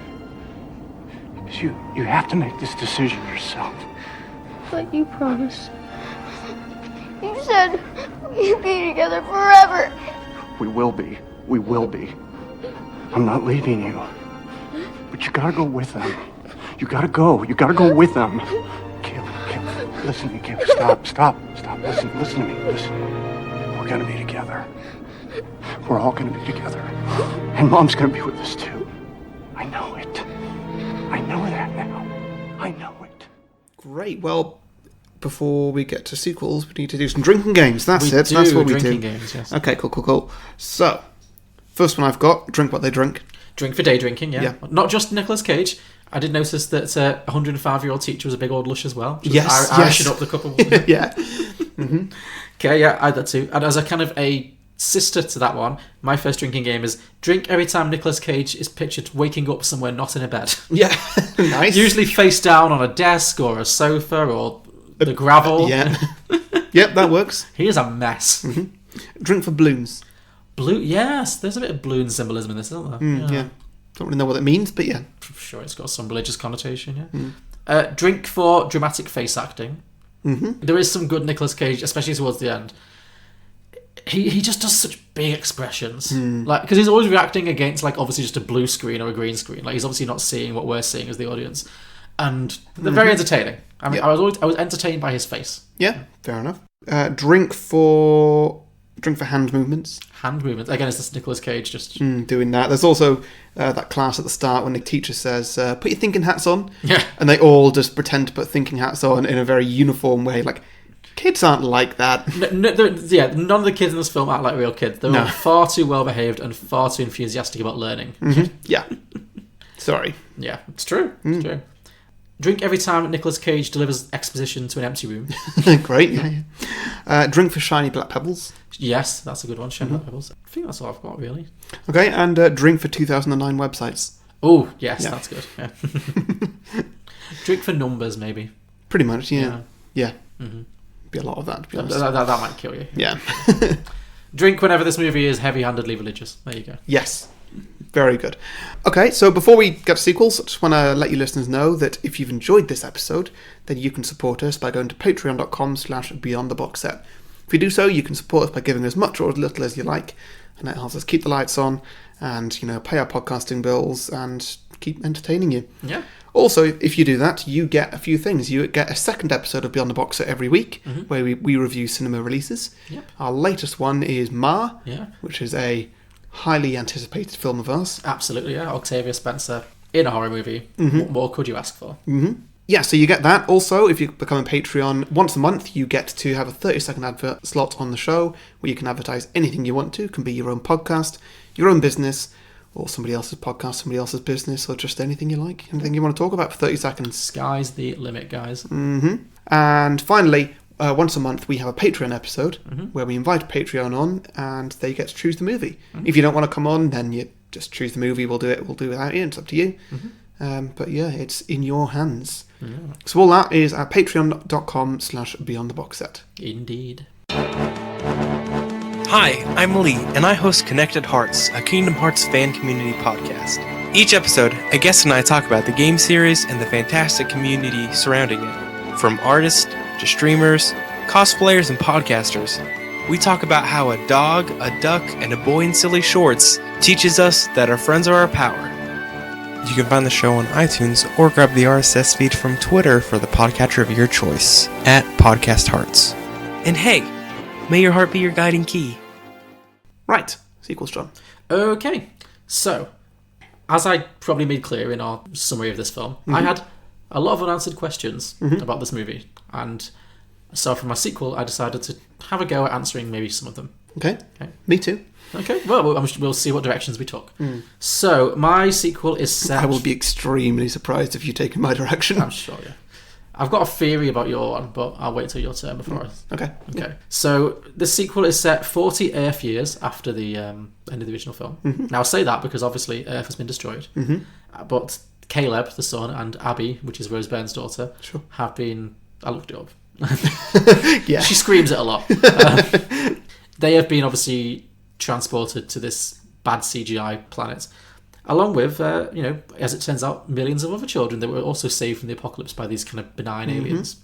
Because you have to make this decision yourself. But you promised. You said we'd be together forever. We will be. We will be. I'm not leaving you. But you gotta go with them. You gotta go. You gotta go with them. Caleb, listen to me, Caleb. Stop. Listen to me. Listen. We're gonna be together. We're all gonna be together. And Mom's gonna be with us too. I know it. I know that now. I know it. Great. Well, before we get to sequels, we need to do some drinking games. That's what we do. Drinking games, yes. Okay, cool. So, first one I've got, drink what they drink. Drink for day drinking, yeah. Not just Nicolas Cage. I did notice that a 105-year-old teacher was a big old lush as well. Yes. Irishing up the couple. Yeah. Okay, yeah, I had that too. And as a kind of a sister to that one, my first drinking game is drink every time Nicolas Cage is pictured waking up somewhere not in a bed. Yeah, nice. Usually face down on a desk or a sofa or the gravel. Yeah. Yep, that works. He is a mess. Drink for balloons. Yes, there's a bit of balloon symbolism in this, isn't there? Yeah. Don't really know what it means, but yeah. I'm sure it's got some religious connotation, yeah. Drink for dramatic face acting. There is some good Nicolas Cage, especially towards the end. He just does such big expressions, like because he's always reacting against like obviously just a blue screen or a green screen. Like he's obviously not seeing what we're seeing as the audience, and they're very entertaining. I mean, I was entertained by his face. Yeah, fair enough. Drink for hand movements. Hand movements again. It's this Nicolas Cage just doing that. There's also that class at the start when the teacher says, "Put your thinking hats on," yeah, and they all just pretend to put thinking hats on in a very uniform way, like. Kids aren't like that. None of the kids in this film act like real kids. They're all far too well behaved and far too enthusiastic about learning. Yeah. Sorry. Yeah, it's true. It's true. Drink every time Nicolas Cage delivers exposition to an empty room. Great. Yeah. Drink for shiny black pebbles. Yes, that's a good one. Shiny black pebbles. I think that's all I've got, really. Okay, and drink for 2009 websites. Oh, yes, that's good. Yeah. Drink for numbers, maybe. Pretty much, yeah. Be a lot of that, to be honest. That might kill you. Yeah. Drink whenever this movie is heavy-handedly religious. There you go. Yes. Very good. Okay, so before we get to sequels, I just want to let you listeners know that if you've enjoyed this episode, then you can support us by going to patreon.com/beyondtheboxset. If you do so, you can support us by giving as much or as little as you like, and that helps us keep the lights on and, pay our podcasting bills and keep entertaining you. Yeah. Also, if you do that, you get a few things. You get a second episode of Beyond the Box Set every week, where we review cinema releases. Yep. Our latest one is Ma, yeah, which is a highly anticipated film of ours. Absolutely, yeah. Octavia Spencer in a horror movie. What more could you ask for? Yeah, so you get that. Also, if you become a Patreon, once a month you get to have a 30-second advert slot on the show where you can advertise anything you want to. It can be your own podcast, your own business, or somebody else's podcast, somebody else's business, or just anything you like, anything you want to talk about for 30 seconds. Sky's the limit, guys. And finally, once a month we have a Patreon episode where we invite Patreon on and they get to choose the movie. If you don't want to come on, then you just choose the movie. We'll do it without you. It's up to you. But yeah, it's in your hands. So all that is at patreon.com/beyondtheboxset. Indeed. Hi, I'm Lee, and I host Connected Hearts, a Kingdom Hearts fan community podcast. Each episode, a guest and I talk about the game series and the fantastic community surrounding it. From artists to streamers, cosplayers, and podcasters, we talk about how a dog, a duck, and a boy in silly shorts teaches us that our friends are our power. You can find the show on iTunes or grab the RSS feed from Twitter for the podcatcher of your choice, at Podcast Hearts. And hey, may your heart be your guiding key. Right, sequels, John. Okay, so, as I probably made clear in our summary of this film, I had a lot of unanswered questions about this movie, and so for my sequel, I decided to have a go at answering maybe some of them. Okay. Me too. Okay, well, we'll see what directions we took. So, my sequel is set... I will be extremely surprised if you take in my direction. I'm sure, yeah. I've got a theory about your one, but I'll wait till your turn before I... Okay. Okay. So, the sequel is set 40 Earth years after the end of the original film. Now, I say that because obviously Earth has been destroyed. But Caleb, the son, and Abby, which is Rose Byrne's daughter, have been... I looked it up. Yeah. She screams it a lot. They have been obviously transported to this bad CGI planet, along with, as it turns out, millions of other children that were also saved from the apocalypse by these kind of benign aliens.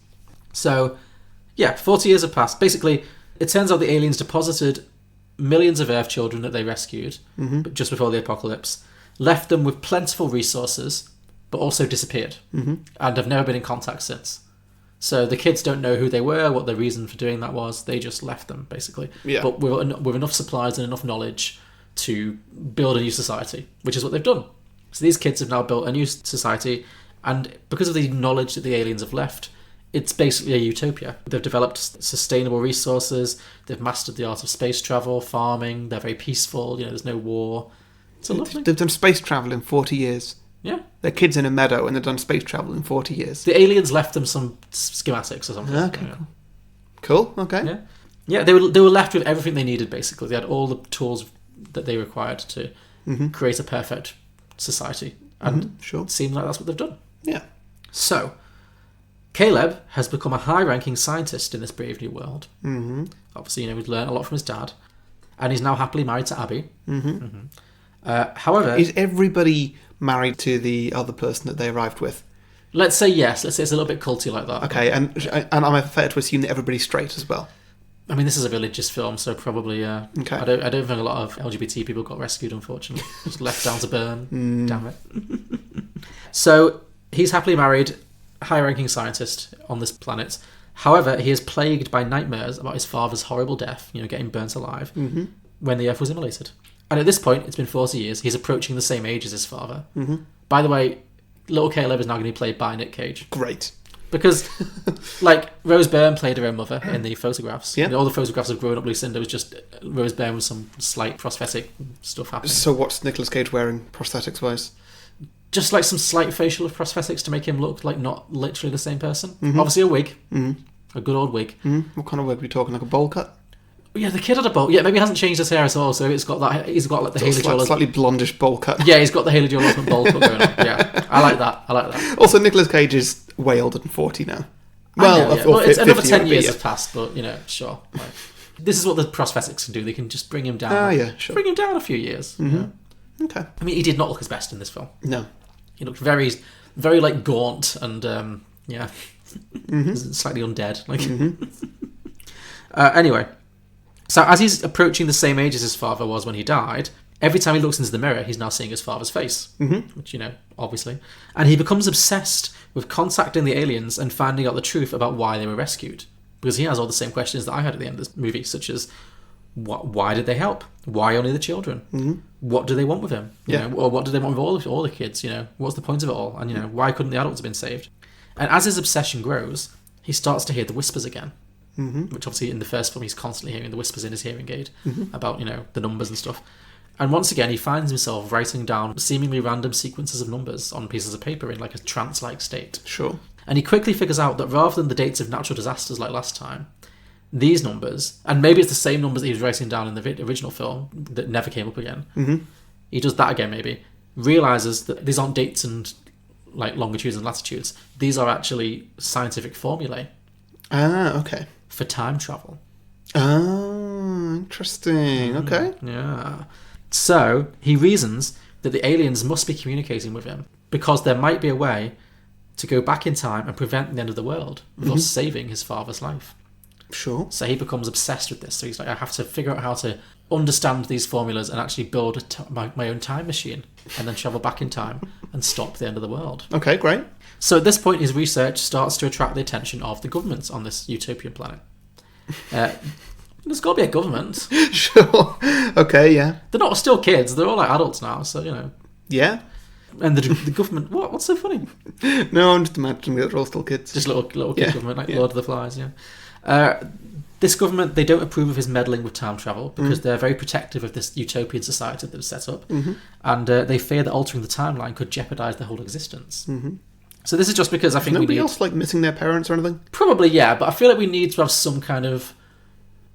So, yeah, 40 years have passed. Basically, it turns out the aliens deposited millions of Earth children that they rescued but just before the apocalypse, left them with plentiful resources, but also disappeared and have never been in contact since. So the kids don't know who they were, what their reason for doing that was. They just left them, basically. Yeah. But with enough supplies and enough knowledge to build a new society, which is what they've done. So these kids have now built a new society, and because of the knowledge that the aliens have left, it's basically a utopia. They've developed sustainable resources, they've mastered the art of space travel, farming, they're very peaceful, there's no war. It's lovely. They've done space travel in 40 years. Yeah. They're kids in a meadow and they've done space travel in 40 years. The aliens left them some schematics or something. Okay, cool. Okay. Yeah. Yeah, they were left with everything they needed, basically. They had all the tools that they required to create a perfect society. And it seems like that's what they've done. Yeah. So, Caleb has become a high-ranking scientist in this brave new world. Obviously, he's learned a lot from his dad. And he's now happily married to Abby. However... Is everybody married to the other person that they arrived with? Let's say yes. Let's say it's a little bit culty like that. Okay, and I'm fair to assume that everybody's straight as well? I mean, this is a religious film, so probably, Okay. I don't think a lot of LGBT people got rescued, unfortunately. Just left down to burn. Damn it. So, he's happily married, high-ranking scientist on this planet. However, he is plagued by nightmares about his father's horrible death, getting burnt alive, when the Earth was immolated. And at this point, it's been 40 years, he's approaching the same age as his father. By the way, little Caleb is now going to be played by Nick Cage. Great. Because, Rose Byrne played her own mother in the photographs. Yeah. All the photographs of growing up Lucinda was just Rose Byrne with some slight prosthetic stuff happening. So what's Nicolas Cage wearing, prosthetics-wise? Just some slight facial prosthetics to make him look like not literally the same person. Obviously a wig. A good old wig. What kind of wig are we talking? Like a bowl cut? Yeah, the kid had a bowl. Yeah, maybe he hasn't changed his hair at all, so it's got that. He's got the Haley Joel slightly blondish bowl cut. Yeah, he's got the Haley Joel Osment bowl cut going on. Yeah, I like that. Also, Nicolas Cage is way older than 40 now. It's another 10 years have passed, but sure. This is what the prosthetics can do. They can just bring him down. Sure. Bring him down a few years. Okay. I mean, he did not look his best in this film. No. He looked very, very gaunt and slightly undead. Anyway. So as he's approaching the same age as his father was when he died, every time he looks into the mirror, he's now seeing his father's face, which, obviously. And he becomes obsessed with contacting the aliens and finding out the truth about why they were rescued. Because he has all the same questions that I had at the end of this movie, such as, Why did they help? Why only the children? Mm-hmm. What do they want with him? You Yeah. know, or what do they want with all the kids? You know, what's the point of it all? And, you know, why couldn't the adults have been saved? And as his obsession grows, he starts to hear the whispers again. Mm-hmm. Which obviously in the first film he's constantly hearing the whispers in his hearing aid about, you know, the numbers and stuff. And once again he finds himself writing down seemingly random sequences of numbers on pieces of paper in like a trance-like state. Sure. And he quickly figures out that rather than the dates of natural disasters like last time, these numbers, and maybe it's the same numbers that he was writing down in the original film that never came up again. Mm-hmm. He does that again maybe, realises that these aren't dates and like longitudes and latitudes. These are actually scientific formulae. Okay. For time travel. Interesting. Okay. Yeah. So he reasons that the aliens must be communicating with him because there might be a way to go back in time and prevent the end of the world, thus saving his father's life. Sure. So he becomes obsessed with this. So he's like, I have to figure out how to understand these formulas and actually build my own time machine and then travel back in time and stop the end of the world. Okay, great. So at this point, his research starts to attract the attention of the governments on this utopian planet. There's got to be a government. Sure. Okay, yeah. They're not still kids. They're all like adults now, so, you know. Yeah. And the government... What's so funny? No, I'm just imagining that they're all still kids. Just little kid government, like Lord of the Flies, yeah. This government, they don't approve of his meddling with time travel because they're very protective of this utopian society that they've set up. And they fear that altering the timeline could jeopardise their whole existence. So this is just because I think Nobody we need... else like missing their parents or anything? Probably, yeah, but I feel like we need to have some kind of...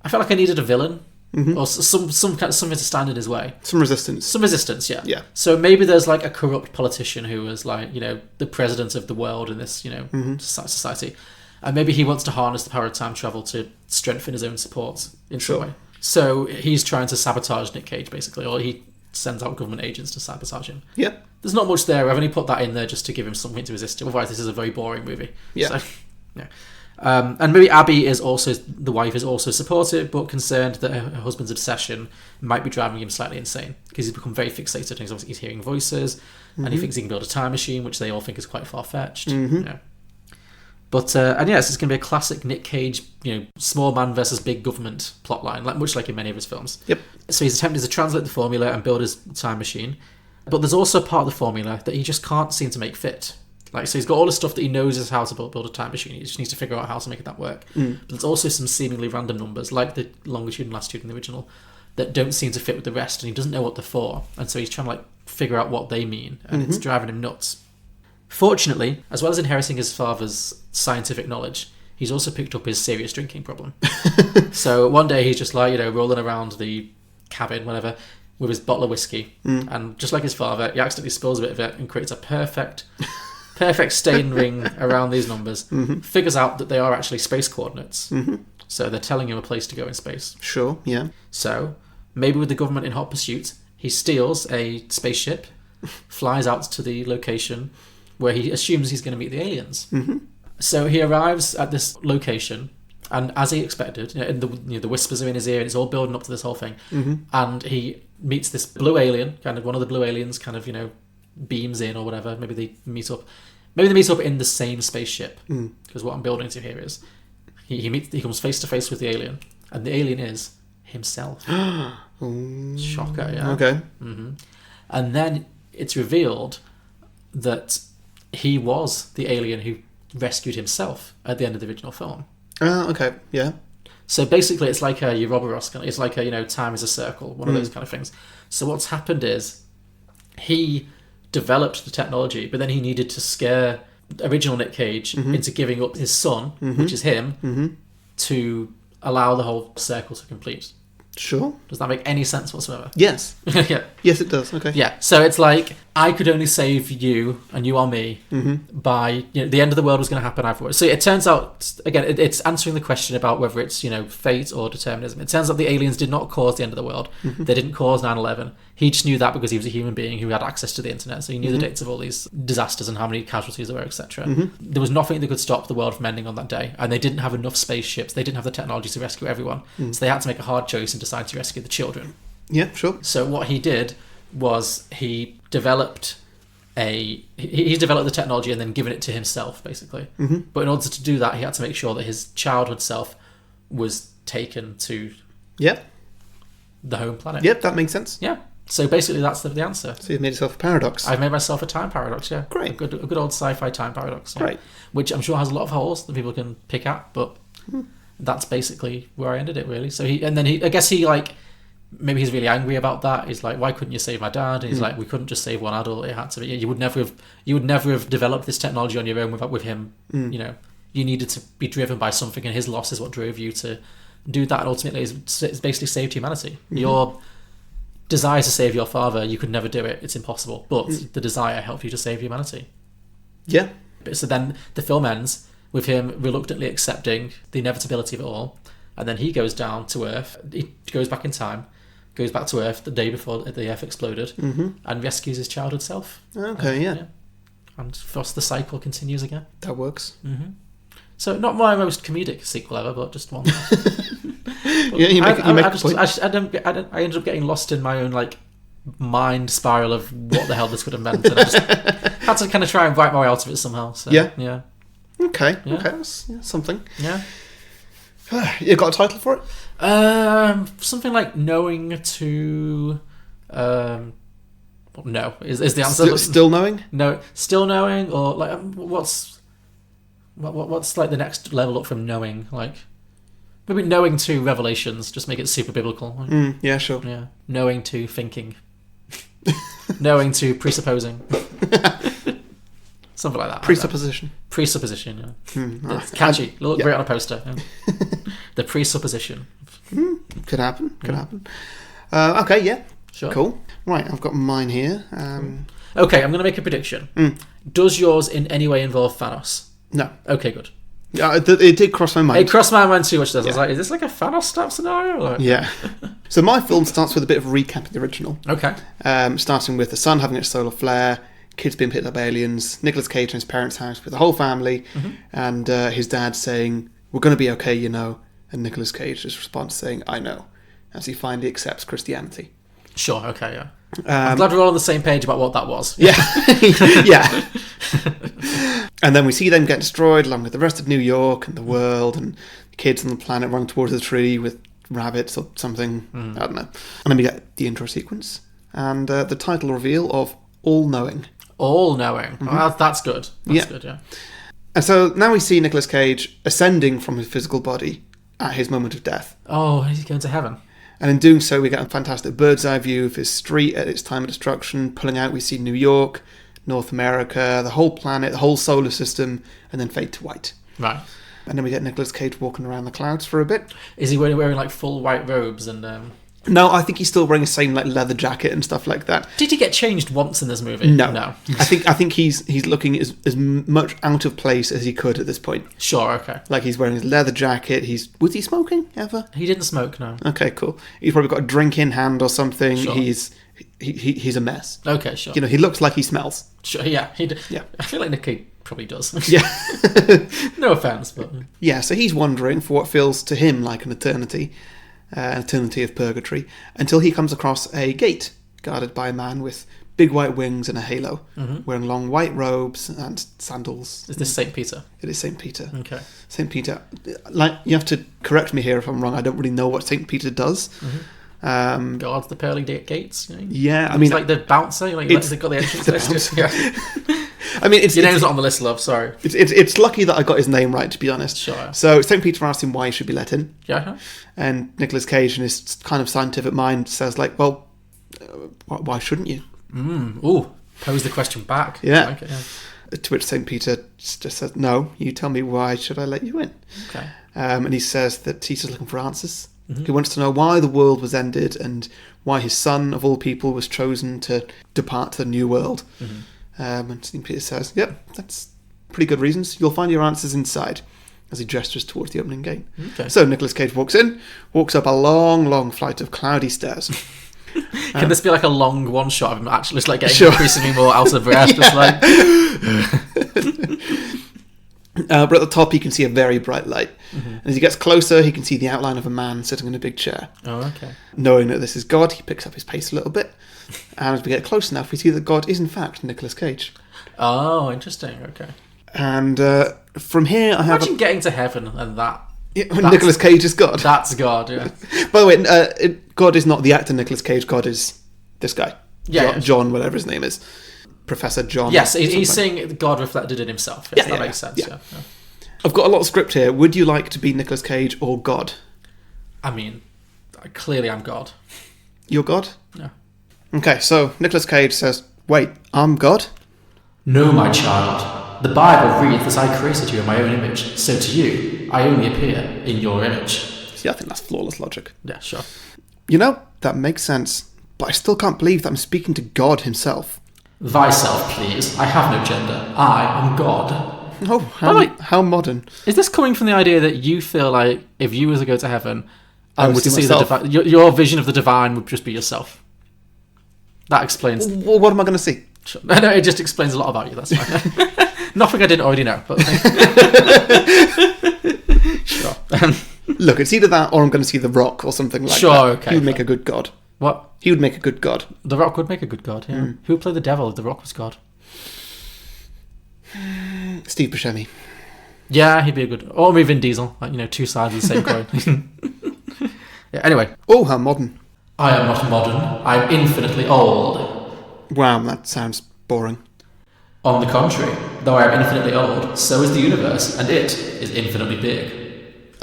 I felt like I needed a villain or some kind of something to stand in his way. Some resistance. Some resistance, yeah. Yeah. So maybe there's like a corrupt politician who is like, you know, the president of the world in this, you know, society. And maybe he wants to harness the power of time travel to strengthen his own support in some way. So he's trying to sabotage Nick Cage, basically, or he sends out government agents to sabotage him. Yeah. There's not much there. I've only put that in there just to give him something to resist to. Otherwise, this is a very boring movie. Yeah. So, yeah. And maybe Abby is also, the wife is also supportive, but concerned that her husband's obsession might be driving him slightly insane because he's become very fixated and he's hearing voices and he thinks he can build a time machine, which they all think is quite far-fetched. Yeah. But, and yes, it's going to be a classic Nick Cage, you know, small man versus big government plotline, much like in many of his films. Yep. So he's attempting to translate the formula and build his time machine. But there's also a part of the formula that he just can't seem to make fit. Like, so he's got all the stuff that he knows is how to build a time machine. He just needs to figure out how to make that work. But there's also some seemingly random numbers, like the longitude and latitude in the original, that don't seem to fit with the rest, and he doesn't know what they're for. And so he's trying to, like, figure out what they mean, and it's driving him nuts. Fortunately, as well as inheriting his father's scientific knowledge, he's also picked up his serious drinking problem. So one day he's just, like, you know, rolling around the cabin, whatever, with his bottle of whiskey. And just like his father, he accidentally spills a bit of it and creates a perfect stain ring around these numbers, figures out that they are actually space coordinates. So they're telling him a place to go in space. Sure, yeah. So, maybe with the government in hot pursuit, he steals a spaceship, flies out to the location where he assumes he's going to meet the aliens. So he arrives at this location, and as he expected, you know, the whispers are in his ear, and it's all building up to this whole thing. And he meets this blue alien, kind of one of the blue aliens, kind of, you know, beams in or whatever. Maybe they meet up in the same spaceship, because what I'm building to here is he comes face to face with the alien, and the alien is himself. Shocker, yeah. Okay. And then it's revealed that he was the alien who rescued himself at the end of the original film. Okay, yeah. So basically it's like a Ouroboros, it's like a, you know, time is a circle, one of those kind of things. So what's happened is he developed the technology, but then he needed to scare original Nick Cage into giving up his son, which is him, to allow the whole circle to complete. Sure. Does that make any sense whatsoever? Yes. Yeah. Yes, it does. Okay. Yeah. So it's like, I could only save you and you are me by, you know, the end of the world was going to happen either way. So it turns out, again, it's answering the question about whether it's, you know, fate or determinism. It turns out the aliens did not cause the end of the world. They didn't cause 9/11. He just knew that because he was a human being who had access to the internet. So he knew the dates of all these disasters and how many casualties there were, etc. There was nothing that could stop the world from ending on that day. And they didn't have enough spaceships. They didn't have the technology to rescue everyone. So they had to make a hard choice and decide to rescue the children. Yeah, sure. So what he did was he developed he developed the technology and then given it to himself, basically. But in order to do that, he had to make sure that his childhood self was taken to the home planet. Yep, that makes sense. Yeah. So basically, that's the answer. So you've made yourself a paradox. I've made myself a time paradox. Yeah, Great. A good old sci-fi time paradox. Yeah. Great. Which I'm sure has a lot of holes that people can pick at, but that's basically where I ended it. Really. So I guess he like. Maybe he's really angry about that. He's like, "Why couldn't you save my dad?" And he's like, "We couldn't just save one adult. It had to be. You would never have developed this technology on your own with him. You know, you needed to be driven by something, and his loss is what drove you to do that. And ultimately, it's basically saved humanity. Your desire to save your father, you could never do it. It's impossible. But the desire helped you to save humanity. Yeah. So then the film ends with him reluctantly accepting the inevitability of it all, and then he goes down to Earth. He goes back in time. Goes back to Earth the day before the Earth exploded and rescues his childhood self. Okay, yeah. And thus the cycle continues again. That works. So not my most comedic sequel ever, but just one. Yeah, you make a point. I ended up getting lost in my own like mind spiral of what the hell this could have meant, and I just had to kind of try and write my way out of it somehow. So, yeah. Okay, Yeah. okay, that's something. Yeah. You got a title for it? Something like knowing to. No is the answer. Still knowing? No, still knowing, or like what's like the next level up from knowing? Like maybe knowing to revelations. Just make it super biblical. Like, Yeah, sure. yeah, knowing to thinking, knowing to presupposing. Something like that. Presupposition. Presupposition, yeah. It's catchy. Look great on a poster. Yeah. The presupposition. Could happen. Could happen. Okay, yeah. Sure. Cool. Right, I've got mine here. Okay, I'm going to make a prediction. Does yours in any way involve Thanos? No. Okay, good. It did cross my mind. It crossed my mind too much. I was like, is this like a Thanos type scenario? Like, Yeah. So my film starts with a bit of a recap of the original. Okay. Starting with the sun having its solar flare, kids being picked up by aliens, Nicolas Cage in his parents' house with the whole family, and his dad saying, "We're going to be okay, you know." And Nicolas Cage just responds saying, "I know," as he finally accepts Christianity. Sure, okay, yeah. I'm glad we're all on the same page about what that was. Yeah. Yeah. And then we see them get destroyed along with the rest of New York and the world, and the kids on the planet run towards the tree with rabbits or something. I don't know. And then we get the intro sequence and the title reveal of All Knowing. All Knowing. Well, that's good. That's good, yeah. And so now we see Nicolas Cage ascending from his physical body at his moment of death. Oh, he's going to heaven. And in doing so, we get a fantastic bird's eye view of his street at its time of destruction. Pulling out, we see New York, North America, the whole planet, the whole solar system, and then fade to white. Right. And then we get Nicolas Cage walking around the clouds for a bit. Is he wearing like full white robes and... No, I think he's still wearing the same like leather jacket and stuff like that. Did he get changed once in this movie? No. I think he's looking as much out of place as he could at this point. Sure, okay. Like he's wearing his leather jacket. Was he smoking ever? He didn't smoke, no. Okay, cool. He's probably got a drink in hand or something. Sure. He's a mess. Okay, sure. You know, he looks like he smells. Sure, yeah. Yeah. I feel like Nick Cage probably does. Yeah. No offense, but... Yeah, so he's wandering for what feels to him like an eternity of purgatory, until he comes across a gate guarded by a man with big white wings and a halo, wearing long white robes and sandals. Is this St. Peter? It is St. Peter. Okay. St. Peter. Like, you have to correct me here if I'm wrong. I don't really know what St. Peter does. Guards the pearly gates. You know? Yeah, I mean, it's like the bouncer. Like they've got the entrance list. Yeah. I mean, your name's not on the list, love. Sorry. It's lucky that I got his name right, to be honest. Sure. So St. Peter asks him why he should be let in. Yeah. And Nicolas Cage, in his kind of scientific mind, says like, "Well, why shouldn't you?" Ooh, pose the question back. Yeah. Like it, yeah. To which St. Peter just says, "No, you tell me why should I let you in?" Okay. And he says that he's just looking for answers. He wants to know why the world was ended and why his son, of all people, was chosen to depart to the new world. And St. Peter says, "Yep, that's pretty good reasons. You'll find your answers inside," as he gestures towards the opening gate. Okay. So Nicolas Cage walks up a long, long flight of cloudy stairs. Can this be like a long one shot of him actually just like getting increasingly more out of breath? Just like... But at the top you can see a very bright light. And as he gets closer, he can see the outline of a man sitting in a big chair. Oh, okay. Knowing that this is God, he picks up his pace a little bit. And as we get close enough, we see that God is in fact Nicolas Cage. Oh, interesting. Okay. And from here, I have... Imagine getting to heaven and that... Nicolas Cage is God. That's God, yeah. By the way, God is not the actor Nicolas Cage. God is this guy. Yeah, John, whatever his name is. Professor John. Yes, he's saying God reflected in himself. Yes, that makes sense. Yeah. I've got a lot of script here. Would you like to be Nicolas Cage or God? I mean, clearly I'm God. You're God? Yeah. Okay, so Nicolas Cage says, wait, I'm God? No, my child. The Bible reads that I created you in my own image, so to you, I only appear in your image. See, I think that's flawless logic. Yeah, sure. You know, that makes sense, but I still can't believe that I'm speaking to God himself. Thyself, please. I have no gender. I am God. Oh, how modern. Is this coming from the idea that you feel like if you were to go to heaven and were to see the divine, your vision of the divine would just be yourself? That explains... Well, what am I going to see? Sure. No, it just explains a lot about you, that's fine. Nothing I didn't already know, but... Sure. Look, it's either that or I'm going to see The Rock or something like that. Sure, okay. He would make a good God. What? He would make a good God. The Rock would make a good God, yeah. Who would play the devil if The Rock was God? Steve Buscemi. Yeah, he'd be a good... Or maybe Vin Diesel. Like, two sides of the same coin. Yeah, anyway. Oh, how modern. I am not modern. I am infinitely old. Wow, that sounds boring. On the contrary, though I am infinitely old, so is the universe, and it is infinitely big.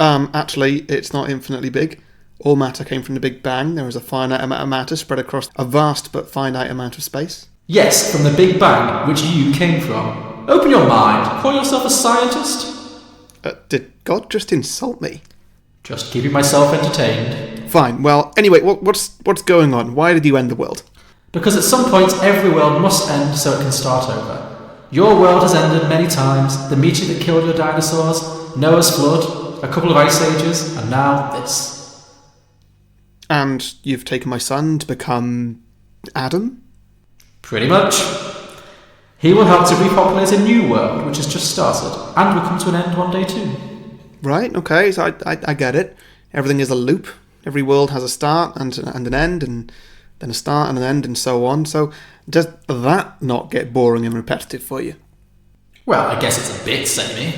Actually, it's not infinitely big. All matter came from the Big Bang. There is a finite amount of matter spread across a vast but finite amount of space. Yes, from the Big Bang, which you came from. Open your mind. Call yourself a scientist. Did God just insult me? Just keeping myself entertained. Fine. Well, anyway, what's going on? Why did you end the world? Because at some point, every world must end so it can start over. Your world has ended many times. The meteor that killed your dinosaurs, Noah's flood, a couple of ice ages, and now this. And you've taken my son to become Adam? Pretty much. He will help to repopulate a new world, which has just started, and will come to an end one day too. Right, okay, so I get it. Everything is a loop. Every world has a start and an end, and then a start and an end, and so on. So does that not get boring and repetitive for you? Well, I guess it's a bit samey.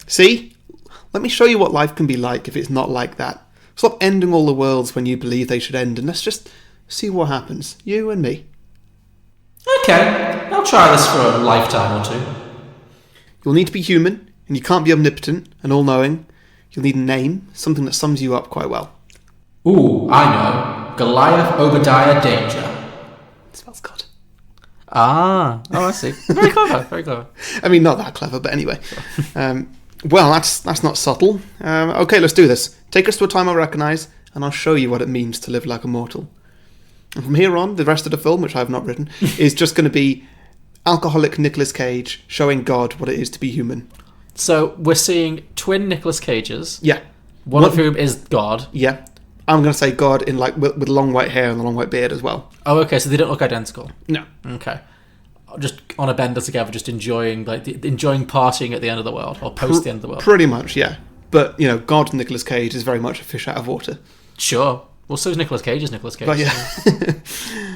See? Let me show you what life can be like if it's not like that. Stop ending all the worlds when you believe they should end, and let's just see what happens. You and me. Okay, I'll try this for a lifetime or two. You'll need to be human, and you can't be omnipotent and all-knowing. You'll need a name, something that sums you up quite well. Ooh, I know. Goliath Obadiah Danger. It spells God. Ah, I see. Very clever, very clever. I mean, not that clever, but anyway. Well, that's not subtle. Okay, let's do this. Take us to a time I recognise, and I'll show you what it means to live like a mortal. And from here on, the rest of the film, which I have not written, is just going to be alcoholic Nicolas Cage showing God what it is to be human. So we're seeing twin Nicolas Cages. Yeah. One of whom is God. Yeah. I'm going to say God in with long white hair and a long white beard as well. Oh, okay. So they don't look identical. No. Okay. Just on a bender together, just enjoying enjoying partying at the end of the world or post the end of the world. Pretty much, yeah. But God Nicolas Cage is very much a fish out of water. Sure. Well, so is Nicolas Cage. But yeah.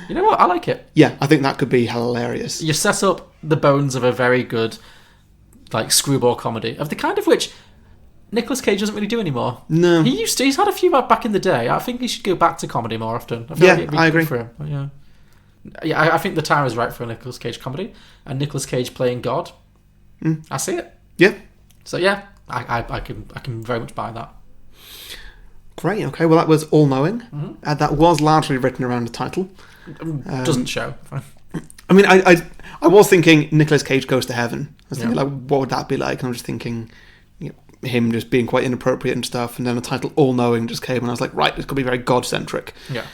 You know what? I like it. Yeah, I think that could be hilarious. You set up the bones of a very good, screwball comedy of the kind of which Nicolas Cage doesn't really do anymore. No. He's had a few back in the day. I think he should go back to comedy more often. I agree. For him. Yeah, I think the time is right for a Nicolas Cage comedy, and Nicolas Cage playing God. I see it. Yeah. So yeah, I can very much buy that. Great. Okay. Well, that was All Knowing. Mm-hmm. That was largely written around the title. Doesn't show. I mean, I was thinking Nicolas Cage goes to heaven. I was thinking, what would that be like? And I was just thinking, him just being quite inappropriate and stuff. And then the title All Knowing just came, and I was like, right, it's going to be very God-centric. Yeah.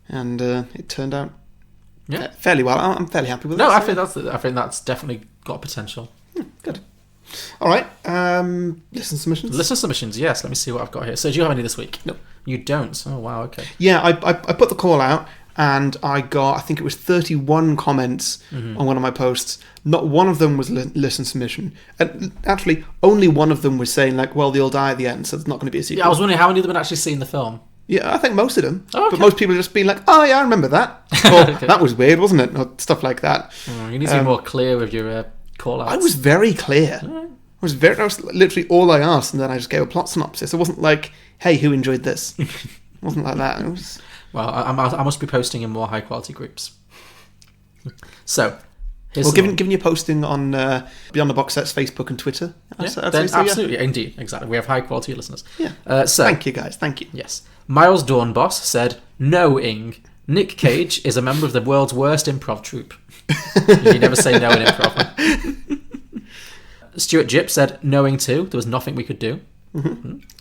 And it turned out fairly well. I'm fairly happy with it. No, I think that's definitely got potential. Good. All right. Listen submissions. Listen submissions. Yes. Let me see what I've got here. So, do you have any this week? No. You don't. Oh wow. Okay. Yeah, I put the call out, and I got, I think it was 31 comments on one of my posts. Not one of them was listen submission. And actually, only one of them was saying well, they'll die at the end, so there's not going to be a sequel. Yeah, I was wondering how many of them had actually seen the film. Yeah, I think most of them. Oh, okay. But most people have just been like, oh yeah, I remember that. Or, Okay. That was weird, wasn't it? Or stuff like that. You need to be more clear with your call-outs. I was very clear. That was literally all I asked, and then I just gave a plot synopsis. It wasn't like, hey, who enjoyed this? It wasn't like that. It was... Well, I must be posting in more high quality groups. So, given your posting on Beyond the Box Set's Facebook and Twitter, absolutely, indeed, exactly. We have high quality listeners. Yeah. Thank you, guys. Thank you. Yes. Miles Dornboss said, "No, Ing. Nick Cage is a member of the world's worst improv troupe." You never say no in improv. Stuart Jipp said, "Knowing too, there was nothing we could do."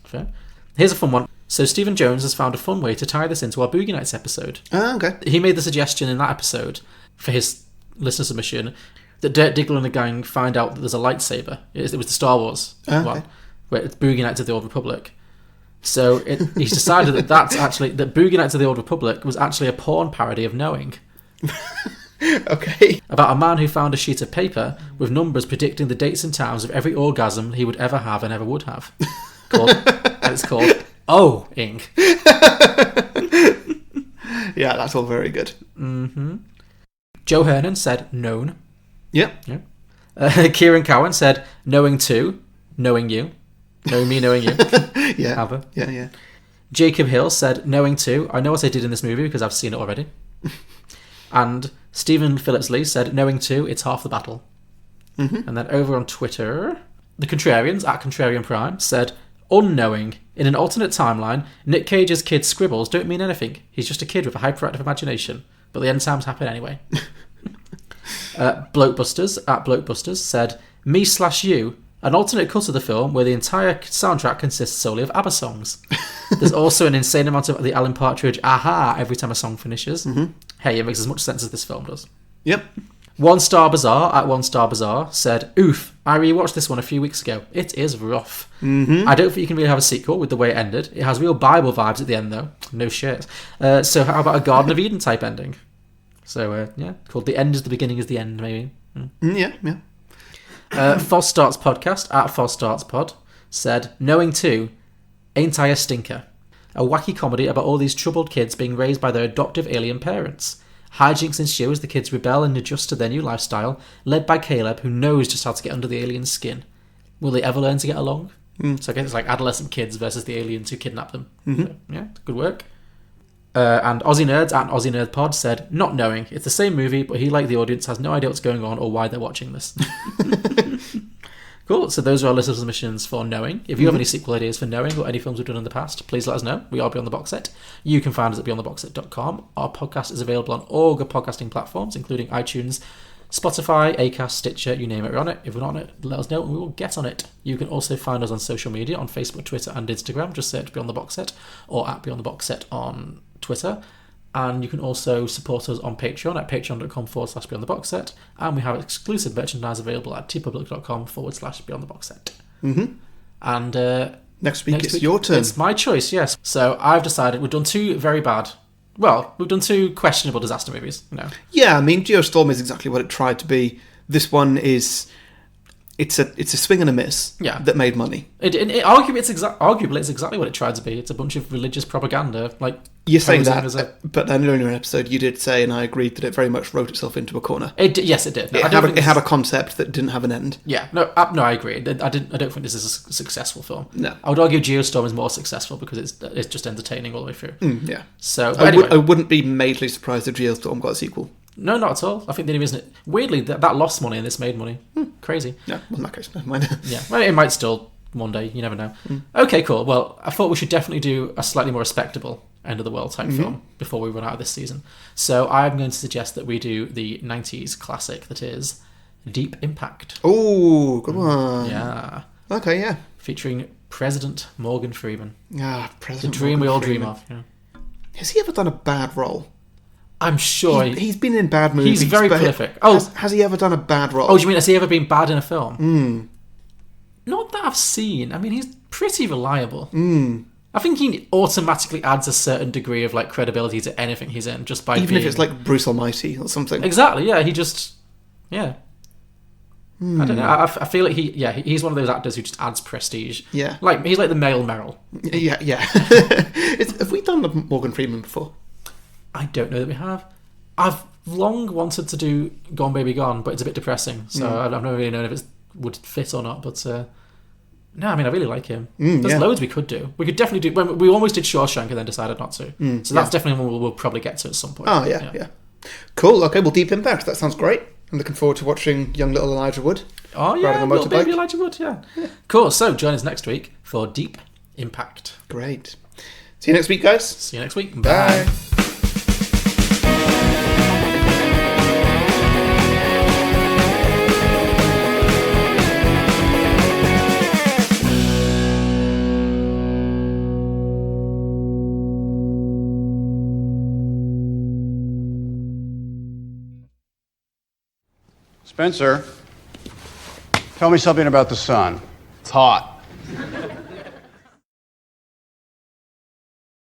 Fair. Here's a fun one. So Stephen Jones has found a fun way to tie this into our Boogie Nights episode. Oh, okay. He made the suggestion in that episode for his listener submission that Dirk Diggler and the gang find out that there's a lightsaber. It was the Star Wars one, where it's Boogie Nights of the Old Republic. So he's decided that Boogie Nights of the Old Republic was actually a porn parody of Knowing. Okay. About a man who found a sheet of paper with numbers predicting the dates and times of every orgasm he would ever have and ever would have. It's called Oh Ing. Yeah, that's all very good. Mm-hmm. Joe Hernan said known. Yep. Yeah. Kieran Cowan said knowing too, knowing you. Knowing me, knowing you. Yeah. Have a. Yeah. Jacob Hill said knowing too. I know what I did in this movie because I've seen it already. And Stephen Phillips Lee said knowing too, it's half the battle. Mm-hmm. And then over on Twitter, the Contrarians at Contrarian Prime said unknowing. In an alternate timeline, Nick Cage's kid's scribbles don't mean anything. He's just a kid with a hyperactive imagination. But the end times happen anyway. Blokebusters at Blokebusters said me/you, an alternate cut of the film where the entire soundtrack consists solely of ABBA songs. There's also an insane amount of the Alan Partridge aha every time a song finishes. Mm-hmm. Hey, it makes as much sense as this film does. Yep. One Star Bazaar at One Star Bazaar said, oof, I rewatched this one a few weeks ago. It is rough. Mm-hmm. I don't think you can really have a sequel with the way it ended. It has real Bible vibes at the end, though. No shit. So how about a Garden of Eden type ending? So, called The End is the Beginning is the End, maybe. Yeah. Foz Starts Podcast at Foz Starts Pod said, knowing too, ain't I a stinker? A wacky comedy about all these troubled kids being raised by their adoptive alien parents. Hijinks ensue as the kids rebel and adjust to their new lifestyle, led by Caleb, who knows just how to get under the alien's skin. Will they ever learn to get along? So I guess it's like adolescent kids versus the aliens who kidnap them. Mm-hmm. So, yeah, good work. And Aussie Nerds at Aussie Nerd Pod said, not knowing. It's the same movie, but he, like the audience, has no idea what's going on or why they're watching this. Cool. So those are our list of submissions for Knowing. If you have any sequel ideas for Knowing or any films we've done in the past, please let us know. We are Beyond the Box Set. You can find us at beyondtheboxset.com. Our podcast is available on all good podcasting platforms, including iTunes, Spotify, Acast, Stitcher, you name it, we're on it. If we're not on it, let us know and we will get on it. You can also find us on social media, on Facebook, Twitter and Instagram. Just search Beyond the Box Set or at Beyond the Box Set on Twitter. And you can also support us on Patreon at patreon.com/Beyond the Box Set. And we have exclusive merchandise available at tpublic.com/Beyond the Box Set. Mm-hmm. And next week it's your turn. It's my choice, yes. So I've decided we've done two questionable disaster movies. Yeah, I mean, Geostorm is exactly what it tried to be. This one is... It's a swing and a miss that made money. Arguably, it's exactly what it tried to be. It's a bunch of religious propaganda. Like you're saying that, but then earlier in an episode you did say, and I agreed, that it very much wrote itself into a corner. Yes, it did. It had a concept that didn't have an end. Yeah, no, I agree. I don't think this is a successful film. No, I would argue Geostorm is more successful because it's just entertaining all the way through. Yeah. So anyway. I wouldn't be majorly surprised if Geostorm got a sequel. No, not at all. I think the only reason weirdly that lost money and this made money. Crazy. Yeah, well, in that case, never mind. Yeah, well, it might still one day. You never know. Okay, cool. Well, I thought we should definitely do a slightly more respectable end of the world type film before we run out of this season. So I'm going to suggest that we do the 90s classic that is Deep Impact. Oh, good one. Yeah. Okay, yeah. Featuring President Morgan Freeman. President the dream Morgan we all Freeman. dream of. Yeah. Has he ever done a bad role? I'm sure he's been in bad movies. He's very prolific. Has he ever done a bad role? Oh, do you mean has he ever been bad in a film? Not that I've seen. I mean, he's pretty reliable. I think he automatically adds a certain degree of like credibility to anything he's in just by even if it's like Bruce Almighty or something. Exactly. Yeah, he just I don't know. I feel like he's one of those actors who just adds prestige. Yeah, like he's like the male Meryl. Yeah. Have we done the Morgan Freeman before? I don't know that we have. I've long wanted to do Gone Baby Gone, but it's a bit depressing, so I've never really known if it would fit or not. But No, I mean, I really like him. There's loads we could do. We could definitely do... We almost did Shawshank and then decided not to. So that's definitely one we'll probably get to at some point. Oh, yeah. Cool. Okay, well, Deep Impact. That sounds great. I'm looking forward to watching young little Elijah Wood. Oh, yeah, little baby Elijah Wood, yeah. Cool, so join us next week for Deep Impact. Great. See you next week, guys. See you next week. Bye. Bye. Spencer, tell me something about the sun. It's hot.